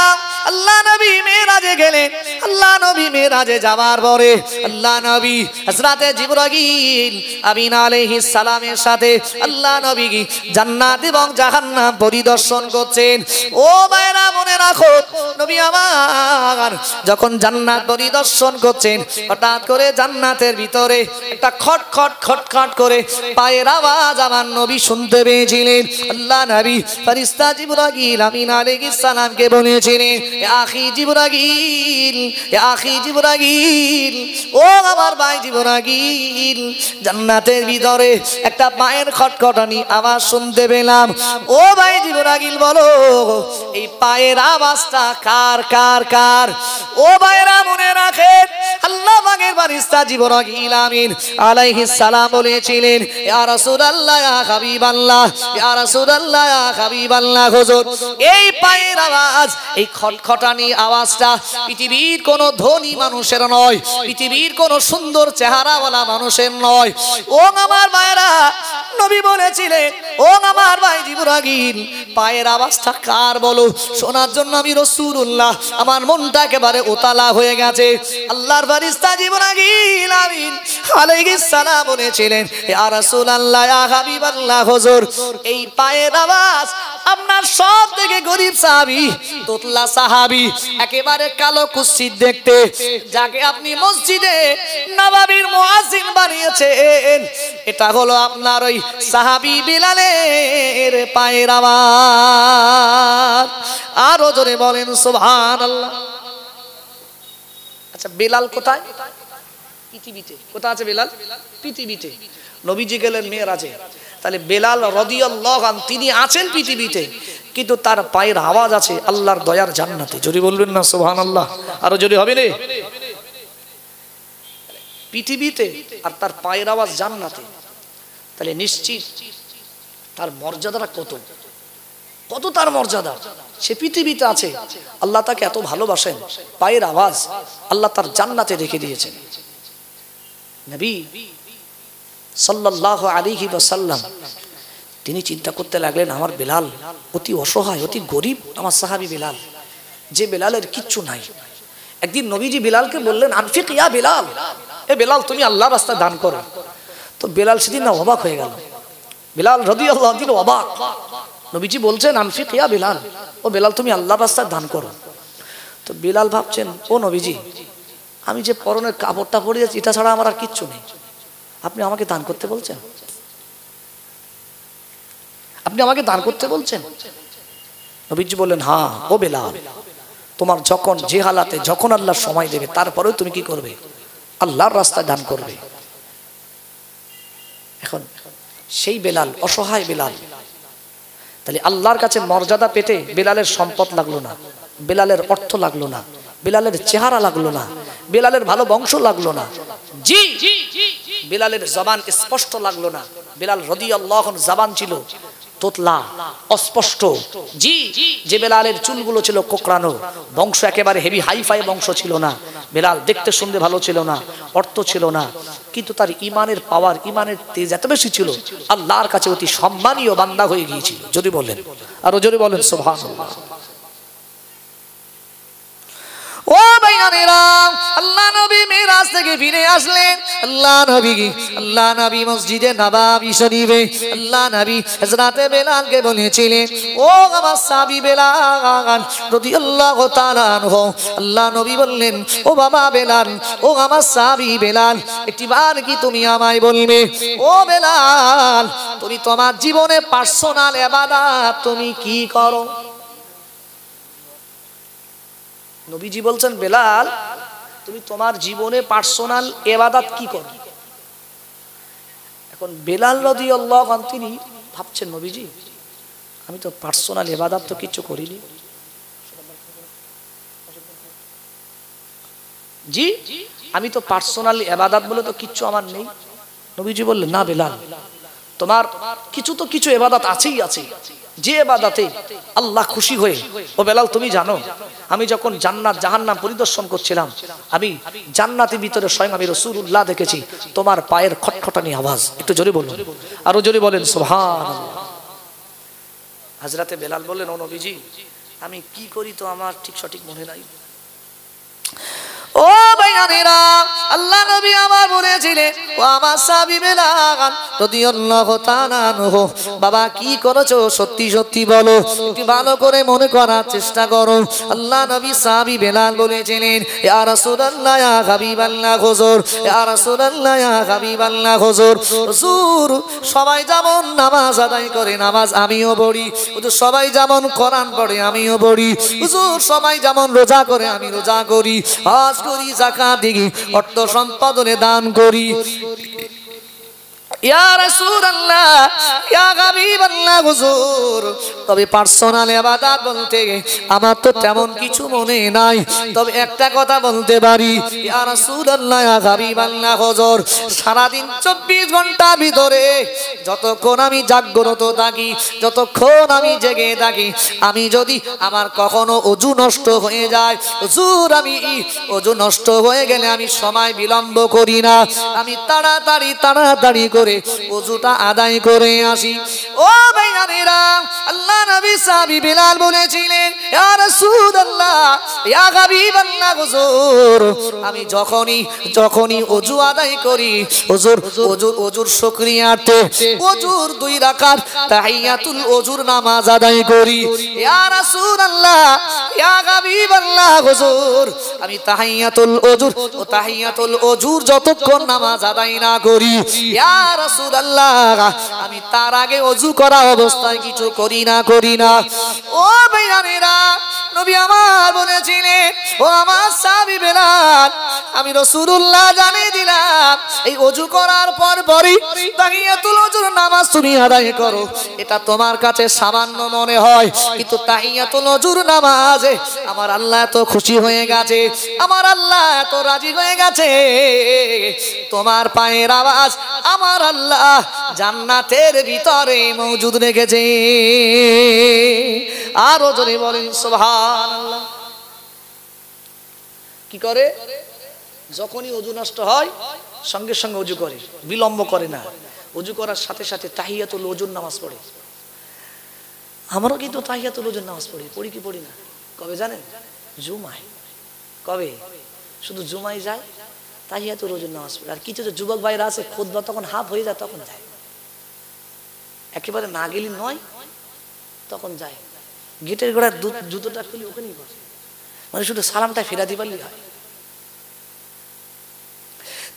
আল্লাহ নবী মেরাজে গেলেন। আল্লাহ নবী মেরাজে যাওয়ার পরে আল্লাহ নবী হযরতে জিবরাইল আমিন আলাইহিস সালামের সাথে আল্লাহ নবী জান্নাত এবং জাহান্নাম পরিদর্শন করছেন। ও ভাইরা মনে রাখো, নবী আমার যখন জান্নাত পরিদর্শন করছেন, হঠাৎ করে জান্নাতের ভিতরে একটা খটখট খটখট করে পায়ের আওয়াজ আমার নবী শুনতে পেয়েছিলেন। আল্লাহ নবী ফেরেশতা জিবরাইল আমিন আলাইহিস সালামকে বলেছিলেন, আখি জিবরাইল, আখি জিবরাইল, ও আমার ভাই জিবরাইল, জান্নাতের ভিতরে একটা পায়ের খটখটানি আওয়াজ শুনতে পেলাম। ও ভাই জিবরাইল, বলো এই পায়ের আওয়াজটা কার কার কার? ও ভাইরা মনে রাখেন, আল্লাহ পাকের ফেরেশতা জিবরাইল আমিন আলাইহিস সালাম বলেছিলেন, ইয়া রাসূলুল্লাহ ইয়া হাবিবাল্লাহ, ইয়া রাসূলুল্লাহ ইয়া হাবিবাল্লাহ, হুজুর এই পায়ের আওয়াজ, এই খটখটানি আওয়াজটা পৃথিবীর কোন ধনী মানুষের নয়, পৃথিবীর কোন সুন্দর চেহারাওয়ালা মানুষের নয়। ও আমার ভাইরা, নবী বলেছিলেন, ও আমার ভাই জিবরাইল, পায়ের আওয়াজটা কার বলো, শোনার জন্য আমি রাসূলুল্লাহ আমার মনটা একেবারে ওতালা হয়ে গেছে। আল্লাহর ফেরেশতা জিবরাইল আমিন আলাইহিস সালাম বলেছিলেন, ইয়া রাসূলুল্লাহ, ইয়া হাবিবাল্লাহ, হুজুর, এই পায়ের আওয়াজ আপনার সব থেকে গরিব সাহাবী, তোতলা সাহাবী, একেবারে কালো কুৎসিত দেখতে, যাকে আপনি মসজিদে নববীর মুয়াজ্জিন বানিয়েছেন, এটা হলো আপনার ওই সাহাবী বিলালের পায়ের আওয়াজ। আরো জোরে বলেন সুবহানাল্লাহ। আচ্ছা, বেলাল কোথায়? পৃথিবীতে। কোথায় আছে বেলাল? পৃথিবীতে। নবীজি গেলেন মেরাজে, তাহলে বেলাল রাদিয়াল্লাহু আনহু তিনি আছেন পৃথিবীতে, কিন্তু তার পায়ের আওয়াজ আছে আল্লাহর দয়ার জান্নাতে। জোরে বলবেন না সুবহানাল্লাহ? আরো জোরে হবে রে। পৃথিবীতে আর তার পায়ের আওয়াজ জান্নাতে, তাহলে নিশ্চিত তার মর্যাদাটা কত, কত তার মর্যাদা। সে পৃথিবীতে আছে, আল্লাহ তাকে এত ভালোবাসেন, পায়ের আওয়াজ আল্লাহ তার জান্নাতে রেখে দিয়েছেন। নবী সাল্লাল্লাহু আলাইহি ওয়াসাল্লাম তিনি চিন্তা করতে লাগলেন, আমার বেলাল অতি অসহায়, অতি গরিব আমার সাহাবী বেলাল, যে বেলালের কিচ্ছু নাই। একদিন নবীজি বেলালকে বললেন, আনফিক ইয়া বেলাল, এ বেলাল তুমি আল্লাহর রাস্তায় দান করো। তো বেলাল সেদিন না অবাক হয়ে গেল, বেলাল রাদিয়াল্লাহু আনহু অবাক। নবীজি বলছেন, আনফিক ইয়া বেলাল, ও বেলাল তুমি আল্লাহর রাস্তায় দান করো। তো বেলাল ভাবছেন, ও নবীজি, আমি যে পরনের কাপড়টা পরে যাচ্ছি এটা ছাড়া আমার আর কিচ্ছু নেই, আপনি আমাকে দান করতে বলছেন? আপনি আমাকে দান করতে বলছেন? নবীজি বললেন, হ্যাঁ ও বেলাল, তোমার যখন যে হালাতে যখন আল্লাহ সময় দেবে, তারপরেও তুমি কি করবে? আল্লাহর রাস্তায় দান করবে। এখন সেই বেলাল, অসহায় বেলাল, তাহলে আল্লাহর কাছে মর্যাদা পেতে বেলালের সম্পদ লাগলো না, বেলালের অর্থ লাগলো না, বেলালের চেহারা লাগলো না, বেলালের ভালো বংশ লাগলো না, জি বেলালের জবান স্পষ্ট লাগলো না। বেলাল রাদিয়াল্লাহু আনহু জবান ছিল তোতলা, অস্পষ্ট। জি, যে বেলালের চুলগুলো ছিল কোকড়ানো, বংশ একেবারে হেভি হাইফাই বংশ ছিল না, বেলাল দেখতে শুনতে ভালো ছিল না, অর্থ ছিল না, কিন্তু তার ইমানের পাওয়ার, ইমানের তেজ এত বেশি ছিল, আল্লাহর কাছে অতি সম্মানীয় বান্দা হয়ে গিয়েছিল। যদি বলেন, আরো যদি বলেন সুবহানাল্লাহ। ও ভাইয়ানেরা, আল্লাহ নবী মিরাজ থেকে ফিরে আসলেন। আল্লাহ নবী মসজিদে নববী শরীফে আল্লাহ নবী হযরতে বেলালকে বলেছিলেন, ও আমার সাহাবী বেলাল রাদিয়াল্লাহু তাআলা আনহু। আল্লাহ নবী বললেন, ও বাবা বেলাল, ও আমার সাহাবী বেলাল, একটিবার কি তুমি আমায় বলবে, ও বেলাল, তুমি তোমার জীবনে পার্সোনাল ইবাদত তুমি কি করো? নবীজি বলছেন, বেলাল, তুমি তোমার জীবনে পার্সোনাল ইবাদত কি করো? এখন বেলাল রাদিয়াল্লাহু আনহু তিনি ভাবছেন, নবীজি আমি তো পার্সোনাল ইবাদত তো কিছু করিনি। জি, আমি তো পার্সোনাল ইবাদত বলে তো কিচ্ছু আমার নেই। নবীজি বললেন, না বেলাল, তোমার কিছু তো কিছু ইবাদত আছেই আছে, যে ইবাদতে আল্লাহ খুশি হয়ে। ও বেলাল, তুমি জানো আমি যখন জান্নাত জাহান্নাম পরিদর্শন করছিলাম, আমি জান্নাতের ভিতরে স্বয়ং আমি রাসূলুল্লাহ দেখেছি, তোমার পায়ের খটখটানি আওয়াজ। একটু জোরে বলুন, আরো জোরে বলেন সুবহানাল্লাহ। হযরতে বেলাল বললেন, ও নবীজি আমি কি করি তো আমার ঠিক সঠিক মনে নাই। ও ভাইয়ানেরা, আল্লাহ নবী আমার বলেছিলেন, ও আমার সাহাবী বেলাল রাদিয়াল্লাহু তাআলা আনহু, বাবা কি করেছো সত্যি সত্যি বলো, একটু ভালো করে মনে করার চেষ্টা করো। আল্লাহ নবী সাহাবী বেলাল বলেছিলেন, ইয়া রাসূলুল্লাহ, ইয়া হাবিবাল্লাহ হুজুর, ইয়া রাসূলুল্লাহ, ইয়া হাবিবাল্লাহ হুজুর, হুজুর সবাই যেমন নামাজ আদায় করে নামাজ আমিও পড়ি, হুজুর সবাই যেমন কোরআন পড়ে আমিও পড়ি, হুজুর সবাই যেমন রোজা করে আমি রোজা করি, হজ করি, যাকাত দিই, অর্থ সম্পদ দান করি, ইয়া রাসূলুল্লাহ ইয়া হাবিবাল্লাহ হুজুর, তবে পার্সোনাল ইবাদত বলতে আমার তো তেমন কিছু মনে নাই, তবে একটা কথা বলতে পারি ইয়া রাসূলুল্লাহ ইয়া হাবিবাল্লাহ হুজুর, সারা দিন 24 ঘন্টার ভিতরে যতক্ষণ আমি জাগ্রত থাকি, যতক্ষণ আমি জেগে থাকি, আমি যদি আমার কখনো ওযু নষ্ট হয়ে যায়, হুজুর আমি ওযু নষ্ট হয়ে গেলে আমি সময় বিলম্ব করি না, আমি তাড়াতাড়ি করে ওযুটা আদায় করে আসি। ও ভাইরা, আল্লাহ নবী সাহাবী বিলাল বলেছিলেন ইয়া রাসূলুল্লাহ ইয়া হাবিবাল্লাহ হুজুর, আমি যখনই ওযু আদায় করি, ওযুর শুকরিয়াতে ওযুর 2 রাকাত তাহিয়াতুল ওযুর নামাজ আদায় করি। ইয়া রাসূলুল্লাহ ইয়া হাবিবাল্লাহ হুজুর, আমি তাহিয়াতুল ওযুর যতক্ষণ নামাজ আদায় না করি, ইয়া রাসূলুল্লাহ আমি তার আগে ওযু করা অবস্থায় কিছু করি না। ও ভাইরা, নবী আমার বলেছিলেন ও আমার সাহাবী বিলাল, আমি রাসূলুল্লাহ জানিয়ে দিলাম এই ওযু করার পরই তাহিয়াতুল ওযুর নামাজ তুমি আদায় করো, এটা তোমার কাছে সামান্য মনে হয়, কিন্তু তাহিয়াতুল ওযুর নামাজে আমার আল্লাহ এত খুশি হয়ে গেছে, আমার আল্লাহ এত রাজি হয়ে গেছে, তোমার পায়ের আওয়াজ আমার আল্লাহ জান্নাতের ভিতরে মওজুদ রেখেছে। আরো জোরে বলেন সুবহানাল্লাহ। কি করে? যখনই ওযু নষ্ট হয় সঙ্গে সঙ্গে ওযু করে, বিলম্ব করে না, ওযু করার সাথে সাথে তাহিয়াতুল ওযুর নামাজ পড়ে। আমরাও কিন্তু তাহিয়াতুল ওযুর নামাজ পড়ি কি পড়ি না? কবে জানেন? জুমায়। কবে? শুধু জুমায় যায় তাহিয়াতুল ওযুর নামাজ পড়ে। আর কিছু যুবক ভাইরা আছে খুতবা তখন হাফ হয়ে যায় তখন যায়, একেবারে না গেলি নয় তখন যায়, গেটের গোড়ায় জুতোটা খুলে ওখানেই বসে, মানে শুধু সালামটা ফেরা দিবারই হয়।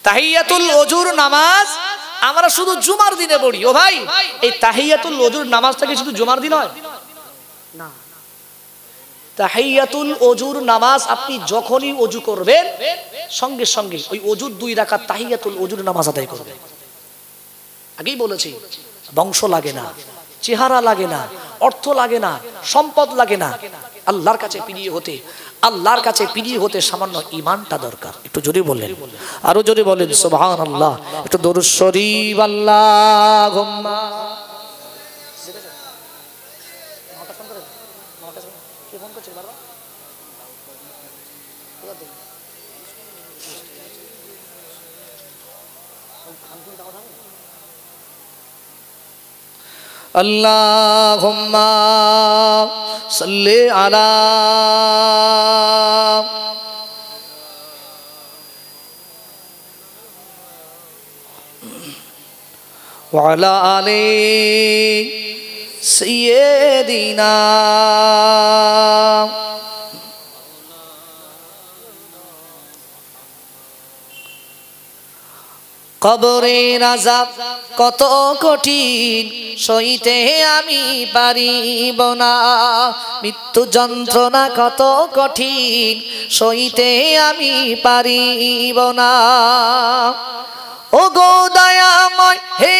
তাহিয়াতুল ওযুর নামাজ আমরা শুধু জুমার দিনে পড়ি। ও ভাই, এই তাহিয়াতুল ওযুর নামাজটা কি শুধু জুমার দিন হয়? না, তাহিয়াতুল ওযুর নামাজ আপনি যখনই ওযু করবেন সঙ্গে সঙ্গে ওই ওযুর 2 রাকাত তাহিয়াতুল ওযুর নামাজ আদায় করবেন। আগেই বলেছি, বংশ লাগে না, চেহারা লাগে না, অর্থ লাগে না, সম্পদ লাগে না, আল্লাহর কাছে প্রিয় হতে সামান্য ঈমানটা দরকার। একটু জোরে বললেন, আরো জোরে বলেন সুবহানাল্লাহ। একটু দরুদ শরীফ আল্লাহুম্মা। আল্লাহুম্মা সাল্লি আলা ওয়া আলা আলি সাইয়্যিদিনা। কবরের আযাব কত কঠিন সইতে আমি পারিব না, মৃত্যু যন্ত্রণা কত কঠিন সইতে আমি পারিব না। ও গো দয়াময় হে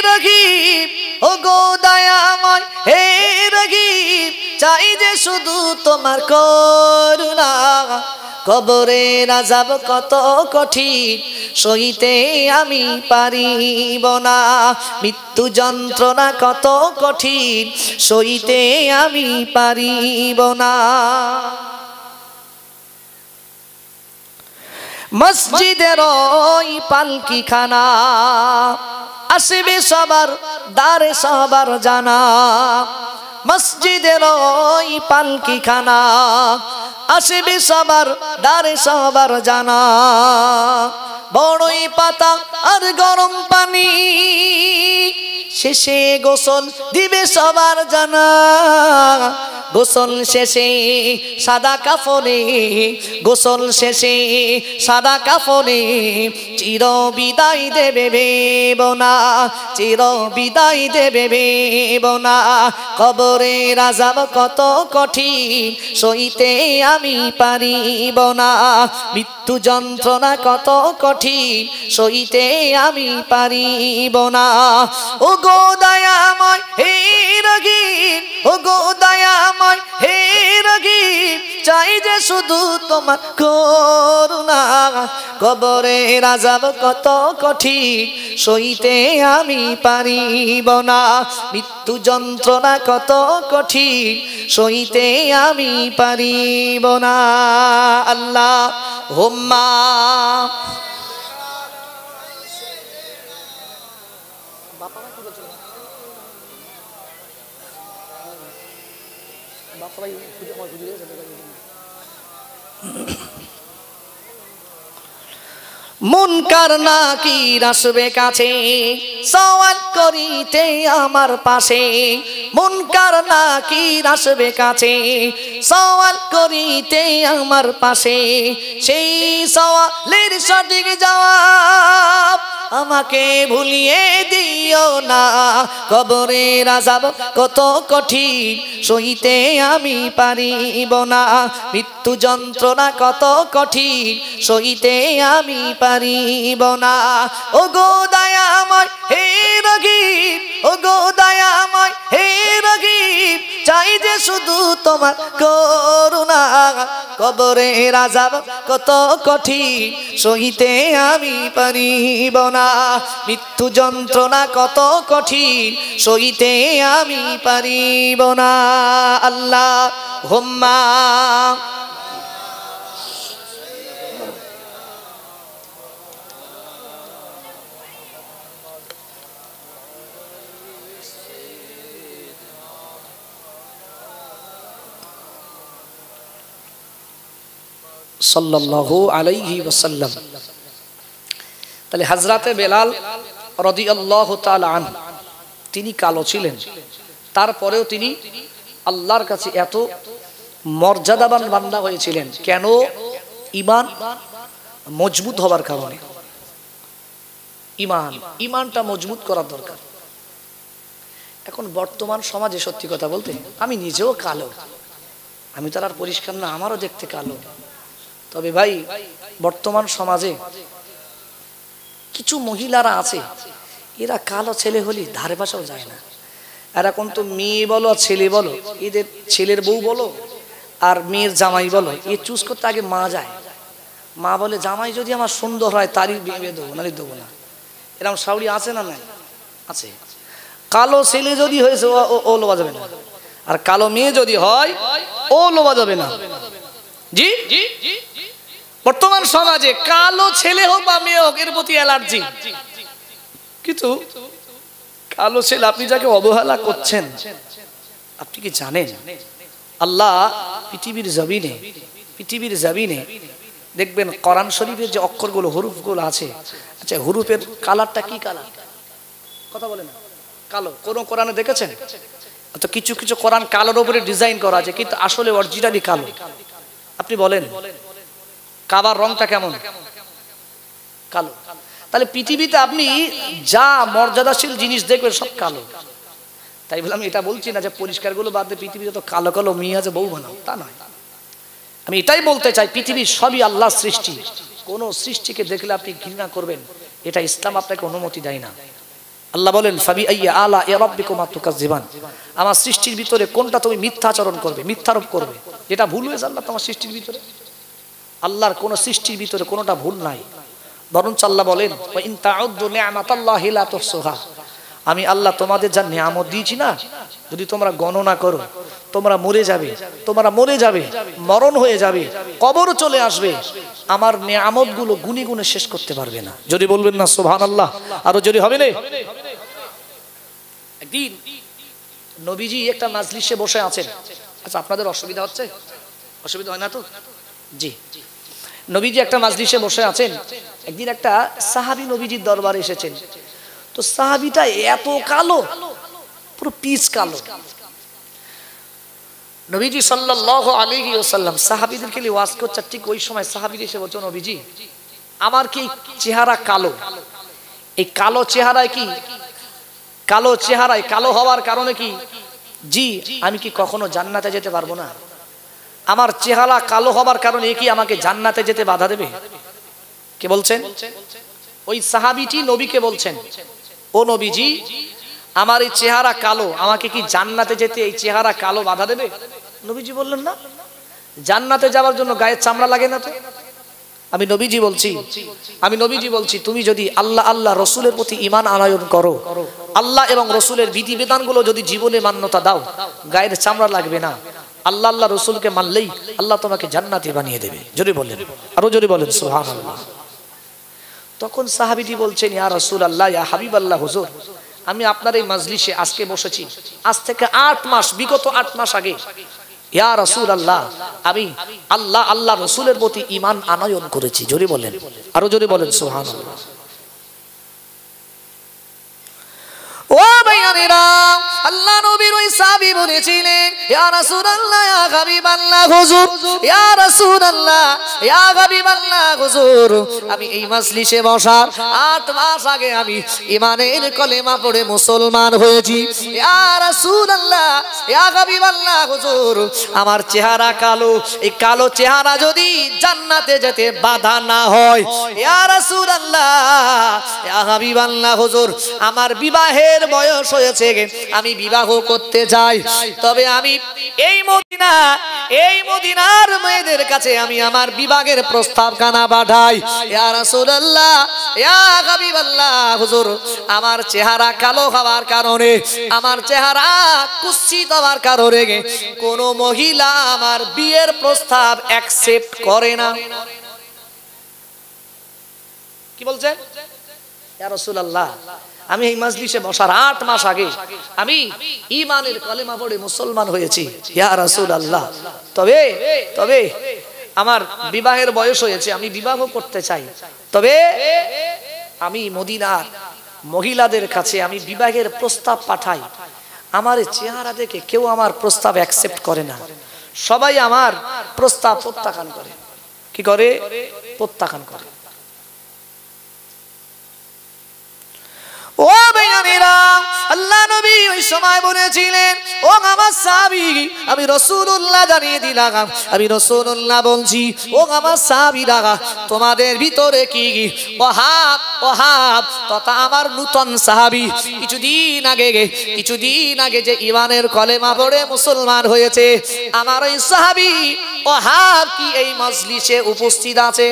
রহিম, ও গো দয়াময় হে রহিম, চাই যে শুধু তোমার করুণা। কবরের আযাব কত কঠিন সইতে আমি পারিব না, মৃত্যু যন্ত্রণা কত কঠিন সইতে আমি পারিব না। মসজিদের ওই পালকিখানা আসবে সবার দ্বারে সবার জানা, মসজিদের ওই পালকিখানা আসবে সবার দ্বারে সবার জানা। বড়ই পাতা আর গরম পানি শেষে গোসল দিবে সবার জানা, গোসল শেষে সাদা কাফনে, গোসল শেষে সাদা কাফনে চির বিদায় দেবে বেবনা, চির বিদায় দেবে বেবনা। কবরের আযাব কত কঠিন সইতে আমি পারিব না, মৃত্যু যন্ত্রণা কত কঠিন সইতে আমি পারিব না। ও গো দয়াময় হে রহিম, ও গো দয়াময় হে রহিম, চাই যে শুধু তোমার করুণা। কবরের আযাব কত কঠিন সইতে আমি পারিব না, মৃত্যু যন্ত্রণা কত কঠিন সইতে আমি পারিব না। আল্লাহ হুম্মা মুনকার নাকির আসবে কাছে সওয়াল করিতে আমার পাশে, মুনকার নাকির আসবে কাছে সওয়াল করিতে আমার পাশে, সেই সওয়ালের সঠিক জবাব আমাকে ভুলিয়ে দিও না। কবরের আযাব কত কঠিন সইতে আমি পারিব না, মৃত্যু যন্ত্রণা কত কঠিন সইতে আমি পারিব না। ও গো দয়াময় হে রহিম, ও গো দয়াময় হে রহিম, চাই যে শুধু তোমার করুণা। কবরের আযাব কত কঠিন সইতে আমি পারিব না, মৃত্যু যন্ত্রণা কত কঠিন সইতে আমি পারিব না। আল্লাহ হুম্মা সাল্লাল্লাহু আলাইহি ওয়াসাল্লাম। তাহলে হযরতে বেলাল রাদিয়াল্লাহু তাআলা আনহু তিনি কালো ছিলেন, তারপরেও তিনি আল্লাহর কাছে এত মর্যাদাবান বান্দা হয়েছিলেন কেন? ঈমান মজবুত হওয়ার কারণে। ঈমানটা মজবুত করার দরকার। এখন বর্তমান সমাজে সত্যি কথা বলতে আমি নিজেও কালো, আমি তো আর পরিষ্কার না, আমারও দেখতে কালো। তবে ভাই বর্তমান সমাজে কিছু মহিলারা আছে এরা কালো ছেলে হলে ধারে পাশেও যায় না। আর এখন তো মেয়ে বলো ছেলে বলো, এদের ছেলের বউ বলো আর মেয়ের জামাই বলো, এ চুজ করতে আগে মা যায়। মা বলে জামাই যদি আমার সুন্দর হয় তারই বিয়ে দেবো, নাহলে দেবো না। এরকম সাউরি আছে না? নাই আছে। কালো ছেলে যদি হয়েছে ও লোবা যাবে না, আর কালো মেয়ে যদি হয় ও লোবা যাবে না। জি বর্তমান সমাজে কালো ছেলে হোক বা মেয়ে হোক এর প্রতি অ্যালার্জি। কিন্তু কালো ছেলে আপনি যাকে অবহেলা করছেন, আপনি কি জানেন আল্লাহ পৃথিবীর জমিনে দেখবেন কোরআন শরীফের যে অক্ষরগুলো হরুফগুলো আছে, আচ্ছা হরুফের কালারটা কি কালার? কথা বলেন। কালো। কোন কোরআনে দেখেছেন? তো কিছু কিছু কোরআন কালোর উপরে ডিজাইন করা আছে কিন্তু আসলে অরিজিনালি কালো। আপনি বলেন কাবার রংটা কেমন? কালো। তাহলে পৃথিবীতে আপনি যা মর্যাদাশীল জিনিস দেখবেন সব কালো। তাই বলে আমি এটা বলছি না যে পরিষ্কারগুলো বাদ দিয়ে পৃথিবীতে তো কালো কালো মেয়ে আছে বউ বানাও, তা নয়। আমি এটাই বলতে চাই পৃথিবীর সবই আল্লাহর সৃষ্টি। কোন সৃষ্টিকে দেখলে আপনি ঘৃণা করবেন, এটা ইসলাম আপনাকে অনুমতি দেয় না। আল্লাহ বলেন ফাবি আইয়া আলা রাব্বিকুমা তুকাজ্জিবান, আমার সৃষ্টির ভিতরে কোনটা তুমি মিথ্যাচরণ করবে, মিথ্যারোপ করবে, যেটা ভুল হয়েছে আল্লাহ তোমার সৃষ্টির ভিতরে। আল্লাহর কোন সৃষ্টির ভিতরে কোনটা ভুল নাই। বরঞ্চ আল্লাহ বলেন ওয়া ইন তাউদ্দু নি'মাতাল্লাহি লা তুহসুহা, আমি আল্লাহ তোমাদের যা নিয়ামত দিয়েছি না, যদি তোমরা গণনা করো তোমরা মরে যাবে, মরণ হয়ে যাবে, কবর চলে আসবে, আমার নিয়ামতগুলো গুনে গুনে শেষ করতে পারবে না। যদি বলবেন না সুবহানাল্লাহ, আরো যদি হবে না। একদিন নবীজি একটা মাজলিসে বসে আছেন। আচ্ছা আপনাদের অসুবিধা হচ্ছে? অসুবিধা হয় না তো? জি। নবীজি একটা মাজলিসে বসে আছেন। একদিন একটা সাহাবী নবীজির দরবারে এসেছেন। তো সাহাবীটা এত কালো, পুরো পিচ কালো। নবীজি সাল্লাল্লাহু আলাইহি ওয়াসাল্লাম সাহাবীদেরকে নিয়ে ওয়াজ করছে, ঠিক ওই সময় সাহাবীরা এসে বলছে, নবীজি আমার কি চেহারা কালো, এই কালো চেহারায় কি কালো চেহারায় কালো হওয়ার কারণে কি জি আমি কি কখনো জান্নাতে যেতে পারবো না? আমার চেহারা কালো হওয়ার কারণে কি আমাকে জান্নাতে যেতে বাধা দেবে? কে বলছেন? ওই সাহাবীটি নবীকে বলছেন, ও নবীজি আমার এই চেহারা কালো, আমাকে কি জান্নাতে যেতে এই চেহারা কালো বাধা দেবে? নবীজি বললেন না, জান্নাতে যাওয়ার জন্য গায়ের চামড়া লাগে না তো। আমি নবীজি বলছি তুমি যদি আল্লাহ রসুলের প্রতি ঈমান আনয়ন করো, আল্লাহ এবং রসুলের বিধিবিধানগুলো যদি জীবনে মান্যতা দাও, গায়ের চামড়া লাগবে না। আল্লাহ রসুলকে মানলেই আল্লাহ তোমাকে জান্নাতি বানিয়ে দেবে। জোরে বলেন, আরো জোরে বলেন সুবহানাল্লাহ। তখন সাহাবীটি বলছেন, ইয়া রাসূলুল্লাহ, ইয়া হাবিবাল্লাহ, হুজুর আমি আপনার এই মাজলিসে আজকে বসেছি, আজ থেকে 8 মাস, বিগত 8 মাস আগে, ইয়া রাসূলুল্লাহ আমি আল্লাহ রসুলের প্রতি ঈমান আনয়ন করেছি। জোরে বলেন, আরো জোরে বলেন সুবহানাল্লাহ। ও ভাইয়ারা, আল্লাহ নবীর ওই সাহাবী বলেছিলেন, ইয়া রাসূলুল্লাহ, ইয়া হাবিবাল্লাহ, হুজুর, ইয়া রাসূলুল্লাহ, ইয়া হাবিবাল্লাহ, হুজুর আমি এই মাজলিসে বসার 8 মাস আগে আমি ঈমানের কলেমা পড়ে মুসলমান হয়েছি। ইয়া রাসূলুল্লাহ, ইয়া হাবিবাল্লাহ, হুজুর আমার চেহারা কালো, এই কালো চেহারা যদি জান্নাতে যেতে বাধা না হয়, ইয়া রাসূলুল্লাহ, ইয়া হাবিবাল্লাহ, হুজুর আমার বিবাহের বয়স হয়েছে, আমি বিবাহ করতে চাই, তবে আমি এই মদিনার মেয়েদের কাছে আমি আমার বিবাহের প্রস্তাবখানা পাঠাই। ইয়া রাসূলুল্লাহ, ইয়া হাবিবাল্লাহ, হুজুর আমার চেহারা কালো হওয়ার কারণে, আমার চেহারা কুৎসিত হওয়ার কারণে কোন মহিলা আমার বিয়ের প্রস্তাব অ্যাকসেপ্ট করে না। কি বলছেন? ইয়া রাসূলুল্লাহ আমি এই মাজলিসে বসার 8 মাস আগে আমি ঈমানের কালেমা পড়ে মুসলমান হয়েছি। ইয়া রাসূলুল্লাহ, তবে আমার বিবাহের বয়স হয়েছে, আমি বিবাহ করতে চাই, তবে আমি মদিনার মহিলাদের কাছে আমি বিবাহের প্রস্তাব পাঠাই, আমার চেহারা দেখে কেউ আমার প্রস্তাব অ্যাকসেপ্ট করে না, সবাই আমার প্রস্তাব প্রত্যাখ্যান করে। কি করে? প্রত্যাখ্যান করে। ও ভাইয়ারা, আল্লাহ নবী ওই সময় বলেছিলেন, ও আমার সাহাবী আমি রাসূলুল্লাহ জানিয়ে দিলাম, আমি রাসূলুল্লাহ বলছি, ও আমার সাহাবীরা তোমাদের ভিতরে কি ওহাব তথা আমার নূতন সাহাবী কিছুদিন আগে যে ঈমানের কলেমা পড়ে মুসলমান হয়েছে, আমার ওই সাহাবী ওহাব কি এই মাজলিসে উপস্থিত আছে?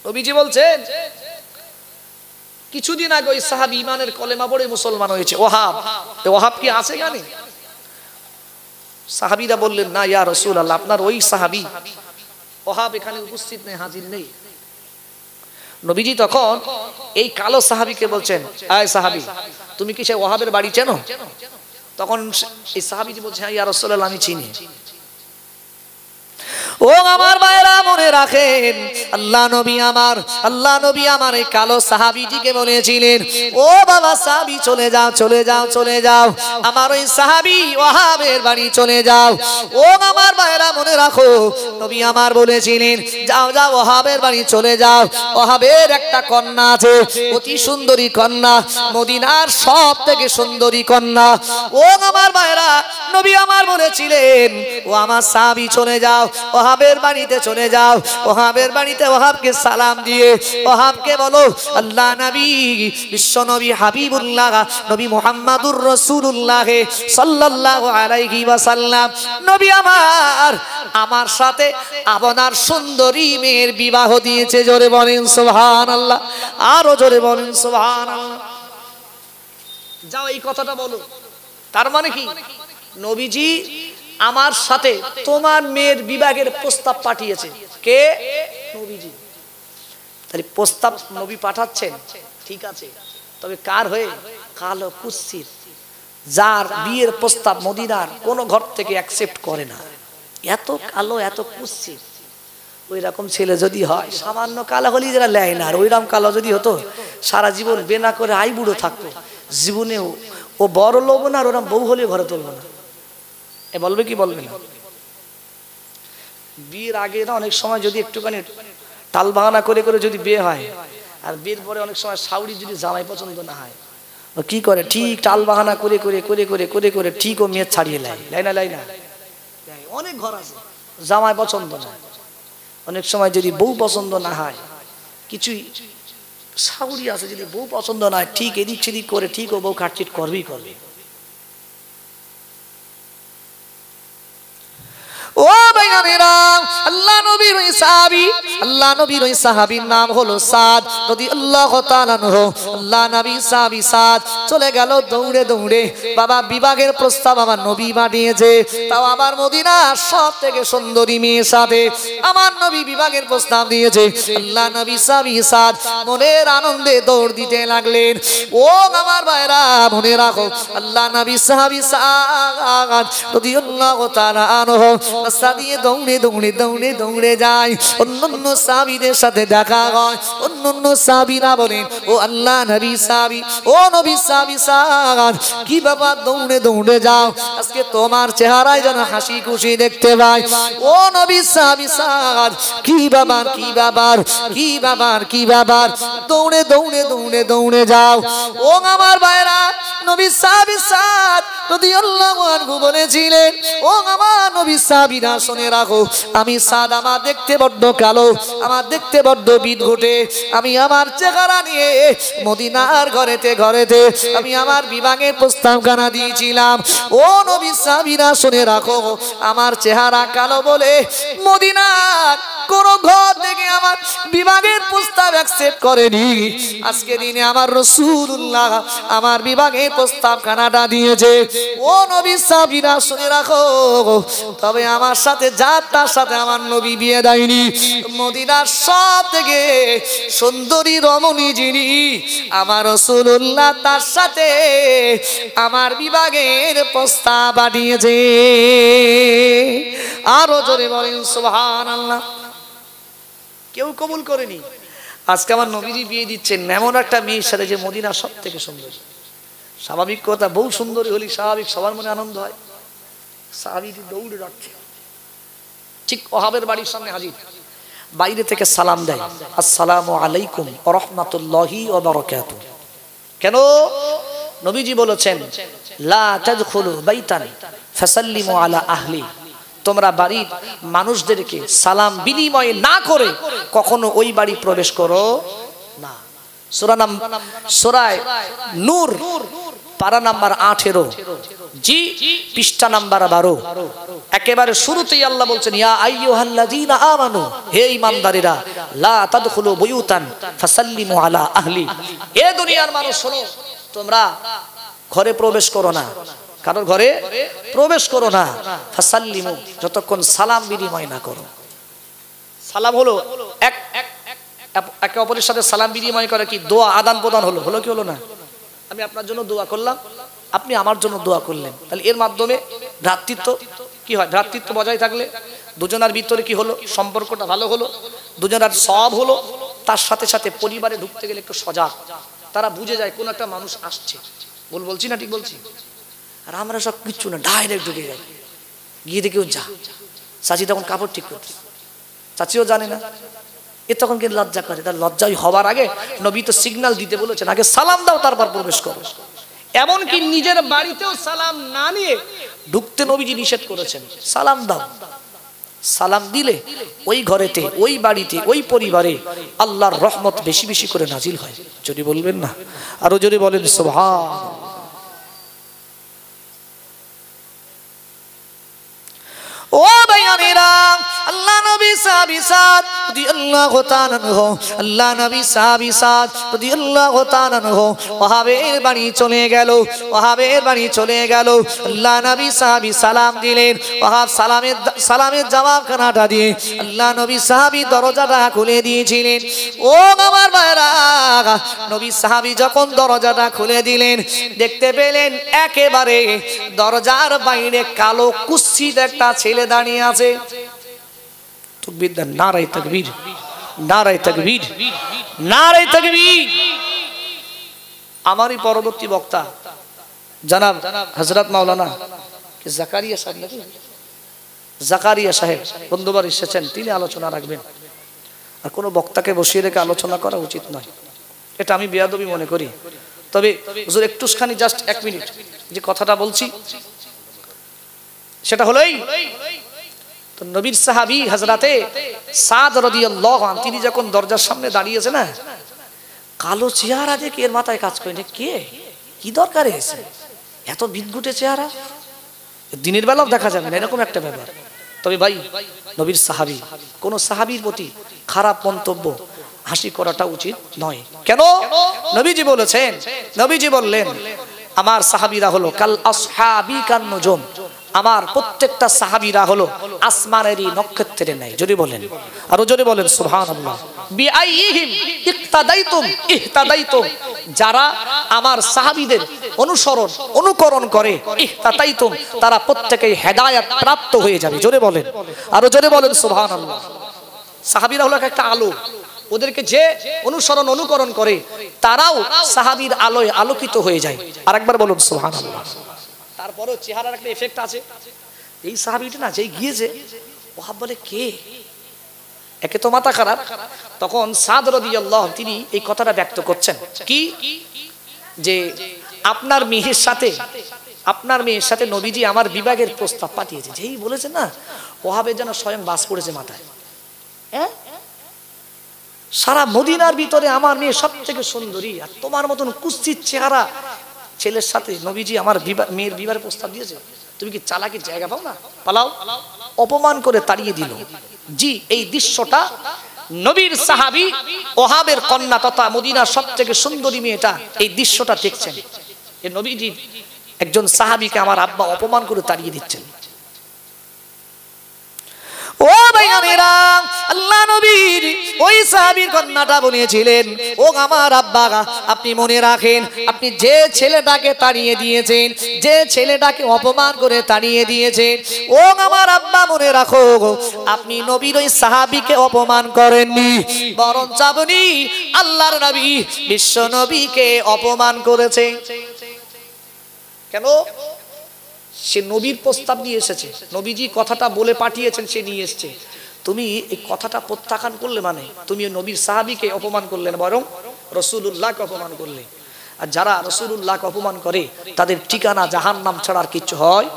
নবীজি বলছেন কিছুদিন আগে ওই সাহাবী ঈমানের কলেমা পড়ে মুসলমান হয়েছে, ওহাব কি আছে গানে? সাহাবীরা বললেন, না ইয়া রাসূলুল্লাহ আপনার ওই সাহাবী ওহাব এখানে উপস্থিত নেই, হাজির নেই। নবীজি তখন এই কালো সাহাবীকে বলছেন, আয় সাহাবী তুমি কি সেই ওহাবের বাড়ি চেনো? তখন এই সাহাবীজি বলছে, হ্যাঁ ইয়া রাসূলুল্লাহ আমি চিনি। ও আমার ভাইরা মনে রাখেন, আল্লাহ নবী আমার এই কালো সাহাবীটিকে বলেছিলেন, ও বাবা সাহাবী চলে যাও আমার ওই সাহাবী ওহাবের বাড়ি চলে যাও। ও আমার ভাইরা মনে রাখো, নবী আমার বলেছিলেন, যাও ওহাবের বাড়ি চলে যাও, ওহাবের একটা কন্যা আছে, অতি সুন্দরী কন্যা, মদিনার সব থেকে সুন্দরী কন্যা। ও আমার ভাইরা, নবী আমার বলেছিলেন, ও আমার সাহাবী চলে যাও, ওহাবের বাড়িতে চলে যাও, ওহাবের বাড়িতে ওহাবকে সালাম দিয়ে ওহাবকে বলো, আল্লাহ নবী বিশ্ব নবী হাবিবুল্লাহ নবী মুহাম্মাদুর রাসূলুল্লাহ সাল্লাল্লাহু আলাইহি ওয়াসাল্লাম নবী আমার সাথে আপনার সুন্দরী মেয়ের বিবাহ দিয়েছে। জোরে বলেন সুবহানাল্লাহ, আরো জোরে বলেন সুবহানাল্লাহ। যাও এই কথাটা বলো। তার মানে কি? নবীজি আমার সাথে তোমার মেয়ের বিবাহের প্রস্তাব পাঠিয়েছে। কে? নবীজি। তাহলে প্রস্তাব নবী পাঠাচ্ছেন, ঠিক আছে, তবে কার হয়ে? কালো কুৎসিত, যার বিয়ের প্রস্তাব মদিনার কোন ঘর থেকে অ্যাকসেপ্ট করে না। এত কালো, এত কুৎসিত, ওই রকম ছেলে যদি হয়, সামান্য কালো হলেই যারা লেয় না, আর ওইরকম কালো যদি হতো সারা জীবন বেনা করে আই বুড়ো থাকতো, জীবনেও ও বড় লোভ না, আর ওরকম বউ হলে ঘরে তুলবো না। এ বলবে কি বলবে না? বিয়ের আগে না অনেক সময় যদি একটুখানি টাল বাহানা করে করে যদি বিয়ে হয়, আর বিয়ের পরে অনেক সময় শাউরি যদি জামাই পছন্দ না হয়, ও কি করে ঠিক টাল বাহানা করে করে করে করে করে করে ঠিক ও মেয়ে ছাড়িয়ে লাই না। অনেক ঘর আছে জামাই পছন্দ না, অনেক সময় যদি বউ পছন্দ না হয়, কিছুই শাউরি আছে যদি বউ পছন্দ না হয়, ঠিক এদিক সেদিক করে ঠিক ও বউ কাটচিট করবেই করবে। ও ভাইরা, আল্লাহ নবীর ওই সাহাবী, আল্লাহ নবীর ওই সাহাবীর নাম হলো সাদ রাদিয়াল্লাহু তাআলা আনহু। আল্লাহ নবী সাহাবী সাদ চলে গেল দৌড়ে দৌড়ে। বাবা বিবাহের প্রস্তাব আমার নবী পাঠিয়েছে, তাও আমার মদিনার সবথেকে সুন্দরী মেয়ের সাথে আমার নবী বিবাহের প্রস্তাব দিয়েছে। আল্লাহ নবী সাহাবী সাদ মনের আনন্দে দৌড় দিতে লাগলেন। ও আমার ভাইরা মনে রাখো, আল্লাহ নবী সাহাবী সাদ রাদিয়াল্লাহু তাআলা আনহু রাস্তা দিয়ে দৌড়ে দৌড়ে দৌড়ে দৌড়ে যায়। অন্যান্য সাহাবীদের সাথে দেখা হয়। অন্যান্য সাহাবীরা বলেন, ও আল্লাহ নবী সাহাবী, ও নবী সাহাবী সাদ, কি ব্যাপার দৌড়ে দৌড়ে যাও? আজকে তোমার চেহারায় যেন হাসি খুশি দেখতে পাই। ও নবী সাহাবী সাদ, কি ব্যাপার কি ব্যাপার কি ব্যাপার কি ব্যাপার দৌড়ে দৌড়ে দৌড়ে দৌড়ে যাও? ও আমার ভাইরা, নবী সাহাবী সাদ রাদিয়াল্লাহু আনহু বলেছিলেন, ও আমার নবী সাহাবীরা শুনে রাখো, আমি সাদ আমার দেখতে বড্ড কালো, আমার দেখতে বড্ড বিদঘুটে। আমি আমার চেহারা নিয়ে মদিনার ঘরেতে ঘরেতে আমি আমার বিবাহের প্রস্তাবখানা দিয়েছিলাম। ও নবী সাহাবীরা শুনে রাখো, আমার চেহারা কালো বলে মদিনার কোন ঘর থেকে আমার বিবাহের প্রস্তাব অ্যাকসেপ্ট করেনি। আজকে দিনে আমার রাসূলুল্লাহ আমার বিবাহের প্রস্তাবখানাটা দিয়েছে। ও নবী সাহাবীরা শুনে রাখো, তবে আমার সাথে যার তার সাথে আমার নবী বিয়ে দেয়নি। মদিনার সব থেকে সুন্দরী রমণী যিনি আমার রাসূলুল্লাহ, তার সাথে আমার বিবাহের প্রস্তাব পাঠিয়েছে। আরো জোরে বলেন সুবহানাল্লাহ। কেউ কবুল করেনি। আজকে আমার নবীজি বিয়ে দিচ্ছেন এমন একটা মেয়ের সাথে যে মদিনা সব থেকে সুন্দর। স্বাভাবিক কথা, বহু সুন্দরী হলি স্বাভাবিক সবার মনে আনন্দ হয়। সাহাবীটি দৌড়ে যাচ্ছে, ঠিক ওহাবের বাড়ির সামনে হাজির। বাইরে থেকে সালাম দেয়, আসসালামু আলাইকুম ওয়া রাহমাতুল্লাহি ওয়া বারাকাতুহু। কেন? নবীজি বলেছেন, লা তাদখুলু বাইতান ফাসাল্লিমু আলা আহলি, তোমরা বাড়ির মানুষদেরকে সালাম বিনিময় না করে কখনো ওই বাড়ি প্রবেশ করো না। সূরা নূর পারা নাম্বার 18, জি পৃষ্ঠা নাম্বার 12। একেবারে শুরুতেই আল্লাহ বলছেন, ইয়া আইয়ুহাল্লাযীনা আমানু, হে ঈমানদারেরা, লা তাদখুলু বুয়ুতান ফাসাল্লিমু আলা আহলি, এ দুনিয়ার মানুষ শোনো, তোমরা ঘরে প্রবেশ করো না, কারোর ঘরে প্রবেশ করো না। ফাসাল্লিমু, যতক্ষণ সালাম বিনিময় না করো। সালাম হলো একে অপরের সাথে সালাম বিনিময় করে কি দোয়া আদান প্রদান হলো, হলো কি হলো না? আমি আপনার জন্য দোয়া করলাম, আপনি আমার জন্য দোয়া করলেন, তাহলে এর মাধ্যমে ভ্রাতৃত্ব কি হয়? ভ্রাতৃত্ব বজায় থাকলে দুজনের ভিতরে কি হলো? সম্পর্কটা ভালো হলো, দুজনের সব হলো। তার সাথে সাথে পরিবারে ঢুকতে গেলে একটু সজাগ, তারা বুঝে যায় কোন একটা মানুষ আসছে। বলছি না, ঠিক বলছি? আর আমরা সব কিচ্ছু না, ডাইরেক্ট ঢুকে যাই, গিয়ে দেখি ও যা চাচি তখন কাপড় ঠিক করতে, চাচিও জানে না, এ তখন কিন্তু লজ্জা করে। তার লজ্জাই হবার আগে নবী তো সিগন্যাল দিতে বলেছেন, আগে সালাম দাও তারপর প্রবেশ করো। এমনকি নিজের বাড়িতেও সালাম না নিয়ে ঢুকতে নবীজি নিষেধ করেছেন। সালাম দাও, সালাম দিলে ওই ঘরেতে, ওই বাড়িতে, ওই পরিবারে আল্লাহর রহমত বেশি বেশি করে নাজিল হয়। যদি বলবেন না, আরো যদি বলেন সুবহান। ও ভাইয়ারা, আল্লাহ নবী সাহাবী সাদ রাদিয়াল্লাহু তাআলা আনহু, আল্লাহ নবী সাহাবী সাদ রাদিয়াল্লাহু তাআলা আনহু ওহাবের বাড়ি চলে গেল। ওহাবের বাড়ি চলে গেল, আল্লাহ নবী সাহাবী সালাম দিলেন। ওহাব সালামের জবাবখানাটা দিয়ে আল্লাহ নবী সাহাবী দরজাটা খুলে দিয়েছিলেন। ও আমার ভাইরা, নবী সাহাবী যখন দরজাটা খুলে দিলেন, দেখতে পেলেন একেবারে দরজার বাইরে কালো কুৎসিত একটা ছেলে দাঁড়িয়ে আছে। তাকবীর দেন, নারায়ে তাকবীর, নারায়ে তাকবীর, নারায়ে তাকবীর। আমারই পরবর্তী বক্তা জনাব হযরত মাওলানা জাকারিয়া সাহেব নাকি, জাকারিয়া সাহেব বন্ধুবার এসেছেন, তিনি আলোচনা রাখবেন। আর কোনো বক্তাকে বসিয়ে রেখে আলোচনা করা উচিত নয়, এটা আমি বেয়াদবি মনে করি। তবে হুজুর একটুখানি জাস্ট 1 মিনিট যে কথাটা বলছি সেটা হলোই, তো নবীর সাহাবী হযরতে সাদ রাদিয়াল্লাহু আনহু তিনি যখন দরজার সামনে দাঁড়িয়েছে না, কালো চেহারা দেখে এর মাথায় কাজ করে না, কে কি দরকার এসে এত বিদঘুটে চেহারা, দিনের বেলাও দেখা যাবে না, এরকম একটা ব্যাপার। তবে ভাই নবীর সাহাবী, কোন সাহাবীর প্রতি খারাপ মন্তব্য হাসি করাটা উচিত নয়। কেন? নবীজি বলেছেন, নবীজি বললেন আমার সাহাবীরা হলো কাল আসহাবি কান নুজুম, আমার প্রত্যেকটা সাহাবীরা হলো আসমানেরই নক্ষত্রের ন্যায়। যদি বলেন, আরো জোরে বলেন সুবহানাল্লাহ। বিআইহিম ইক্তাদাইতুম ইহতাদাইতুম, যারা আমার সাহাবীদের অনুসরণ অনুকরণ করে, ইহতাদাইতুম, তারা প্রত্যেকেই হেদায়েত প্রাপ্ত হয়ে যাবে। জোরে বলেন, আরো জোরে বলেন সুবহানাল্লাহ। সাহাবীরা হলো একটা আলো, ওদেরকে যে অনুসরণ অনুকরণ করে তারাও সাহাবীর আলোয় আলোকিত হয়ে যায়। আরেকবার বলুন সুবহানাল্লাহ। তারপরেও চেহারার একটা এফেক্ট আছে। এই সাহাবীটা না যেই গিয়েছে, ওহাব বলে কে, একে তো মাথা খারাপ। তখন সাদ রাদিয়াল্লাহু তিনি এই কথাটা ব্যক্ত করছেন কি, যে আপনার মেয়ের সাথে নবীজি আমার বিবাহের প্রস্তাব পাঠিয়েছে। যেই বলেছে না, ওহাবের যেন স্বয়ং বাস পড়েছে মাথায়। হ্যাঁ, সারা মদিনার ভিতরে আমার মেয়ে সব থেকে সুন্দরী, আর তোমার মতন কুৎসিত চেহারা ছেলের সাথে নবীজি আমার মেয়ের বিবাহের প্রস্তাব দিয়েছে, তুমি কি চালাকির জায়গা পাও না, পালাও। অপমান করে তাড়িয়ে দিল। জি, এই দৃশ্যটা নবীর সাহাবী ওহাবের কন্যা তথা মদিনার সবথেকে সুন্দরী মেয়েটা এই দৃশ্যটা দেখছেন। এই নবীজি একজন সাহাবীকে আমার আব্বা অপমান করে তাড়িয়ে দিচ্ছেন। ও ভাইয়ানেরা, আল্লাহ নবীর ওই সাহাবীর কন্যাটা বলেছিলেন, ও আমার আব্বা, আপনি মনে রাখেন, আপনি যে ছেলেটাকে তাড়িয়ে দিয়েছেন, যে ছেলেটাকে অপমান করে তাড়িয়ে দিয়েছেন, ও আমার আব্বা মনে রাখো, আপনি নবীর ওই সাহাবীকে অপমান করেননি, বরঞ্চ আপনি আল্লাহর নবী বিশ্ব নবীকে অপমান করেছেন। কেন? সে নবীর প্রস্তাব নিয়ে এসেছে, নবীজি কথাটা বলে পাঠিয়েছেন, সে নিয়ে এসেছে। তুমি এই কথাটা প্রত্যাখ্যান করলে মানে তুমি নবীর সাহাবীকে অপমান করলে না, বরং রাসূলুল্লাহকে অপমান করলে। আর যারা রাসূলুল্লাহকে অপমান করে তাদের ঠিকানা জাহান্নাম ছাড়া আর কিছু হয়।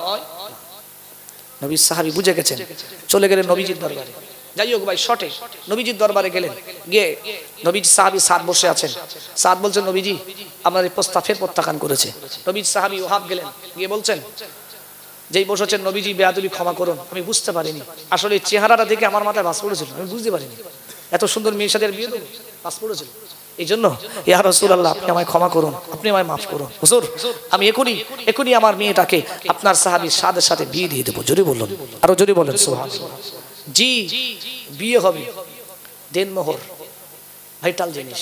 নবীর সাহাবী বুঝে গেছেন, চলে গেলেন নবীজির দরবারে। যাই হোক ভাই, শর্টে নবীজির দরবারে গেলেন, গিয়ে নবীজি সাহাবী সাদ বসে আছেন। সাদ বলছেন, নবীজি আপনার এই প্রস্তাব ফের প্রত্যাখ্যান করেছে। নবীর সাহাবী ওহাব গেলেন, গিয়ে বলছেন, যেই বসেছেন, নবীজি বেয়াদবি ক্ষমা করুন, আমি বুঝতে পারিনি, আসলে চেহারাটা দেখে আমার মাথায় বাস পড়েছিল, আমি বুঝতে পারিনি এত সুন্দর মেয়ের সাথে বিয়ে দেবো, বাস পড়েছিল, এই জন্য ইয়া রাসূলুল্লাহ আপনি আমায় ক্ষমা করুন, আপনি আমায় মাফ করুন হুজুর, আমি এখনই আমার মেয়েটাকে আপনার সাহাবীর সাদের সাথে বিয়ে দিয়ে দেবো। জোরে বলুন, আরো জোরে বলেন সুবহানাল্লাহ। জি, বিয়ে হবে, দেনমোহর ভাইটাল জিনিস।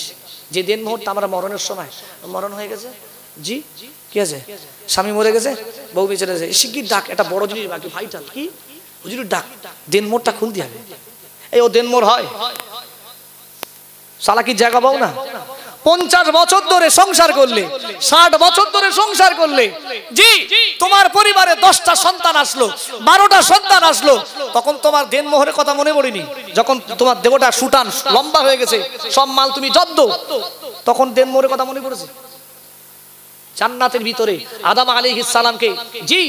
যে দেনমোহরটা আমরা মরণের সময়, মরণ হয়ে গেছে, জি কি আছে, স্বামী মরে গেছে, বউ বেঁচে গেছে, শিগগির ডাক, এটা বড় জিনিস বাকি, ভাইটাল কি হুজুর ডাক, দেনমোহরটা খুলতে হবে। এই ও দেনমোহর হয়, শালা কি জায়গা পাও না? 50 বছর ধরে সংসার করলে, 60 বছর ধরে সংসার করলে, জি তোমার পরিবারে 10টা সন্তান আসলো, 12টা সন্তান আসলো, তখন তোমার দেনমোহরের কথা মনে পড়েনি? যখন তোমার দেবটা সুটান লম্বা হয়ে গেছে, সব মাল তুমি জব্দ, তখন দেনমোহরের কথা মনে পড়েছে? জান্নাতের ভিতরে আদম আলাইহিস সালামকে জি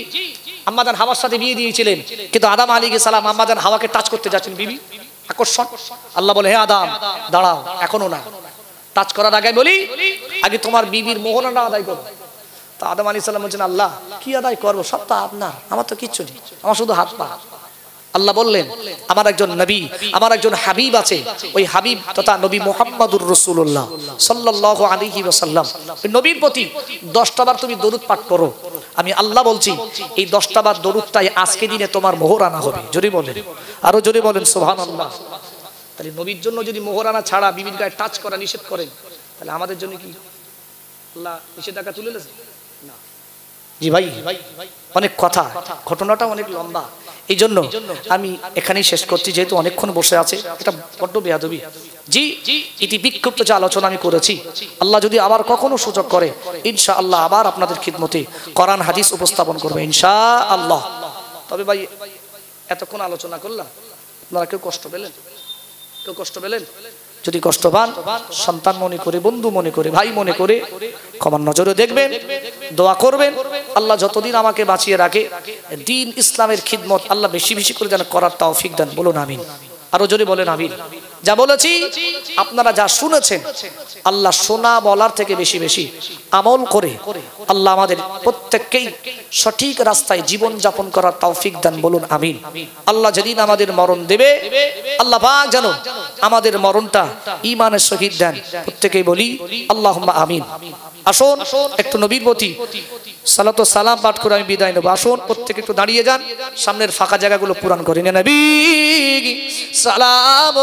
আম্মাজান হাওয়ার সাথে বিয়ে দিয়েছিলেন, কিন্তু আদম আলাইহিস সালাম আম্মাজান হাওয়াকে টাচ করতে যাচ্ছেন, বিবি আকর্ষণ, আল্লাহ বলে হে আদম দাঁড়াও, এখনো না, টাচ করার আগে বলি আগে তোমার বিবির মোহরানা আদায় করো। তো আদম আলাইহিস সালাম বলছেন, আল্লাহ কি আদায় করবো, সব তো আপনার, আমার তো কিচ্ছু নেই, আমার শুধু হাত পা। আল্লাহ বললেন, আমার একজন নবী, আমার একজন হাবিব আছে, ওই হাবিব তথা নবী মুহাম্মদুর রাসূলুল্লাহ সাল্লাল্লাহু আলাইহি ওয়াসাল্লাম, ওই নবীর প্রতি 10টা বার তুমি দরুদ পাঠ করো। আমি আল্লাহ বলছি, এই 10টা বার দরুদটাই আজকে দিনে তোমার মোহরানা হবে। জোরে বলেন, আরো জোরে বলেন সুবহানাল্লাহ। তাহলে নবীর জন্য যদি মোহরানা ছাড়া বিবির গায়ে টাচ করা নিষেধ করেন, তাহলে আমাদের জন্য কি আল্লাহ নিষেধাজ্ঞা তুলে নিয়েছে? না জি ভাই, অনেক কথা, ঘটনাটা অনেক লম্বা, এই জন্য আমি এখানেই শেষ করছি, যেহেতু অনেকক্ষণ বসে আছে, এটা বড্ড বেয়াদবি। জি, ইতি বিক্ষিপ্ত যে আলোচনা আমি করেছি, আল্লাহ যদি আবার কখনো সুযোগ করে ইনশাআল্লাহ আবার আপনাদের খিদমতে কোরআন হাদিস উপস্থাপন করবে ইনশাআল্লাহ। তবে ভাই এতক্ষণ আলোচনা করলাম, আপনারা কেউ কষ্ট পেলেন? কেউ কষ্ট পেলেন? যদি কষ্ট পান, সন্তান মনে করে, বন্ধু মনে করে, ভাই মনে করে ক্ষমার নজরে দেখবেন, দোয়া করবেন। আল্লাহ যতদিন আমাকে বাঁচিয়ে রাখে দ্বীন ইসলামের খিদমত আল্লাহ বেশি বেশি করে যেন করার তৌফিক দেন। বলুন আমিন। আরো জোরে বলেন আমিন। যা বলেছি আপনারা যা শুনেছেন, আল্লাহ শোনা বলার থেকে বেশি বেশি আমল করে আল্লাহ আমাদের প্রত্যেককেই সঠিক রাস্তায় জীবন যাপন করার তৌফিক দেন। বলুন আমিন। আল্লাহ যেদিন আমাদের মরণ দেবে, আল্লাহ পাক যেন আমাদের মরণটা ঈমানের সহিত দেন। প্রত্যেকেই বলি আল্লাহুম্মা আমিন। আসুন একটু নবীর প্রতি সালাত ও সালাম পাঠ করে আমি বিদায় নেব। আসুন প্রত্যেকে একটু দাঁড়িয়ে যান, সামনের ফাঁকা জায়গাগুলো পূরণ করে নেন। নবী সালাম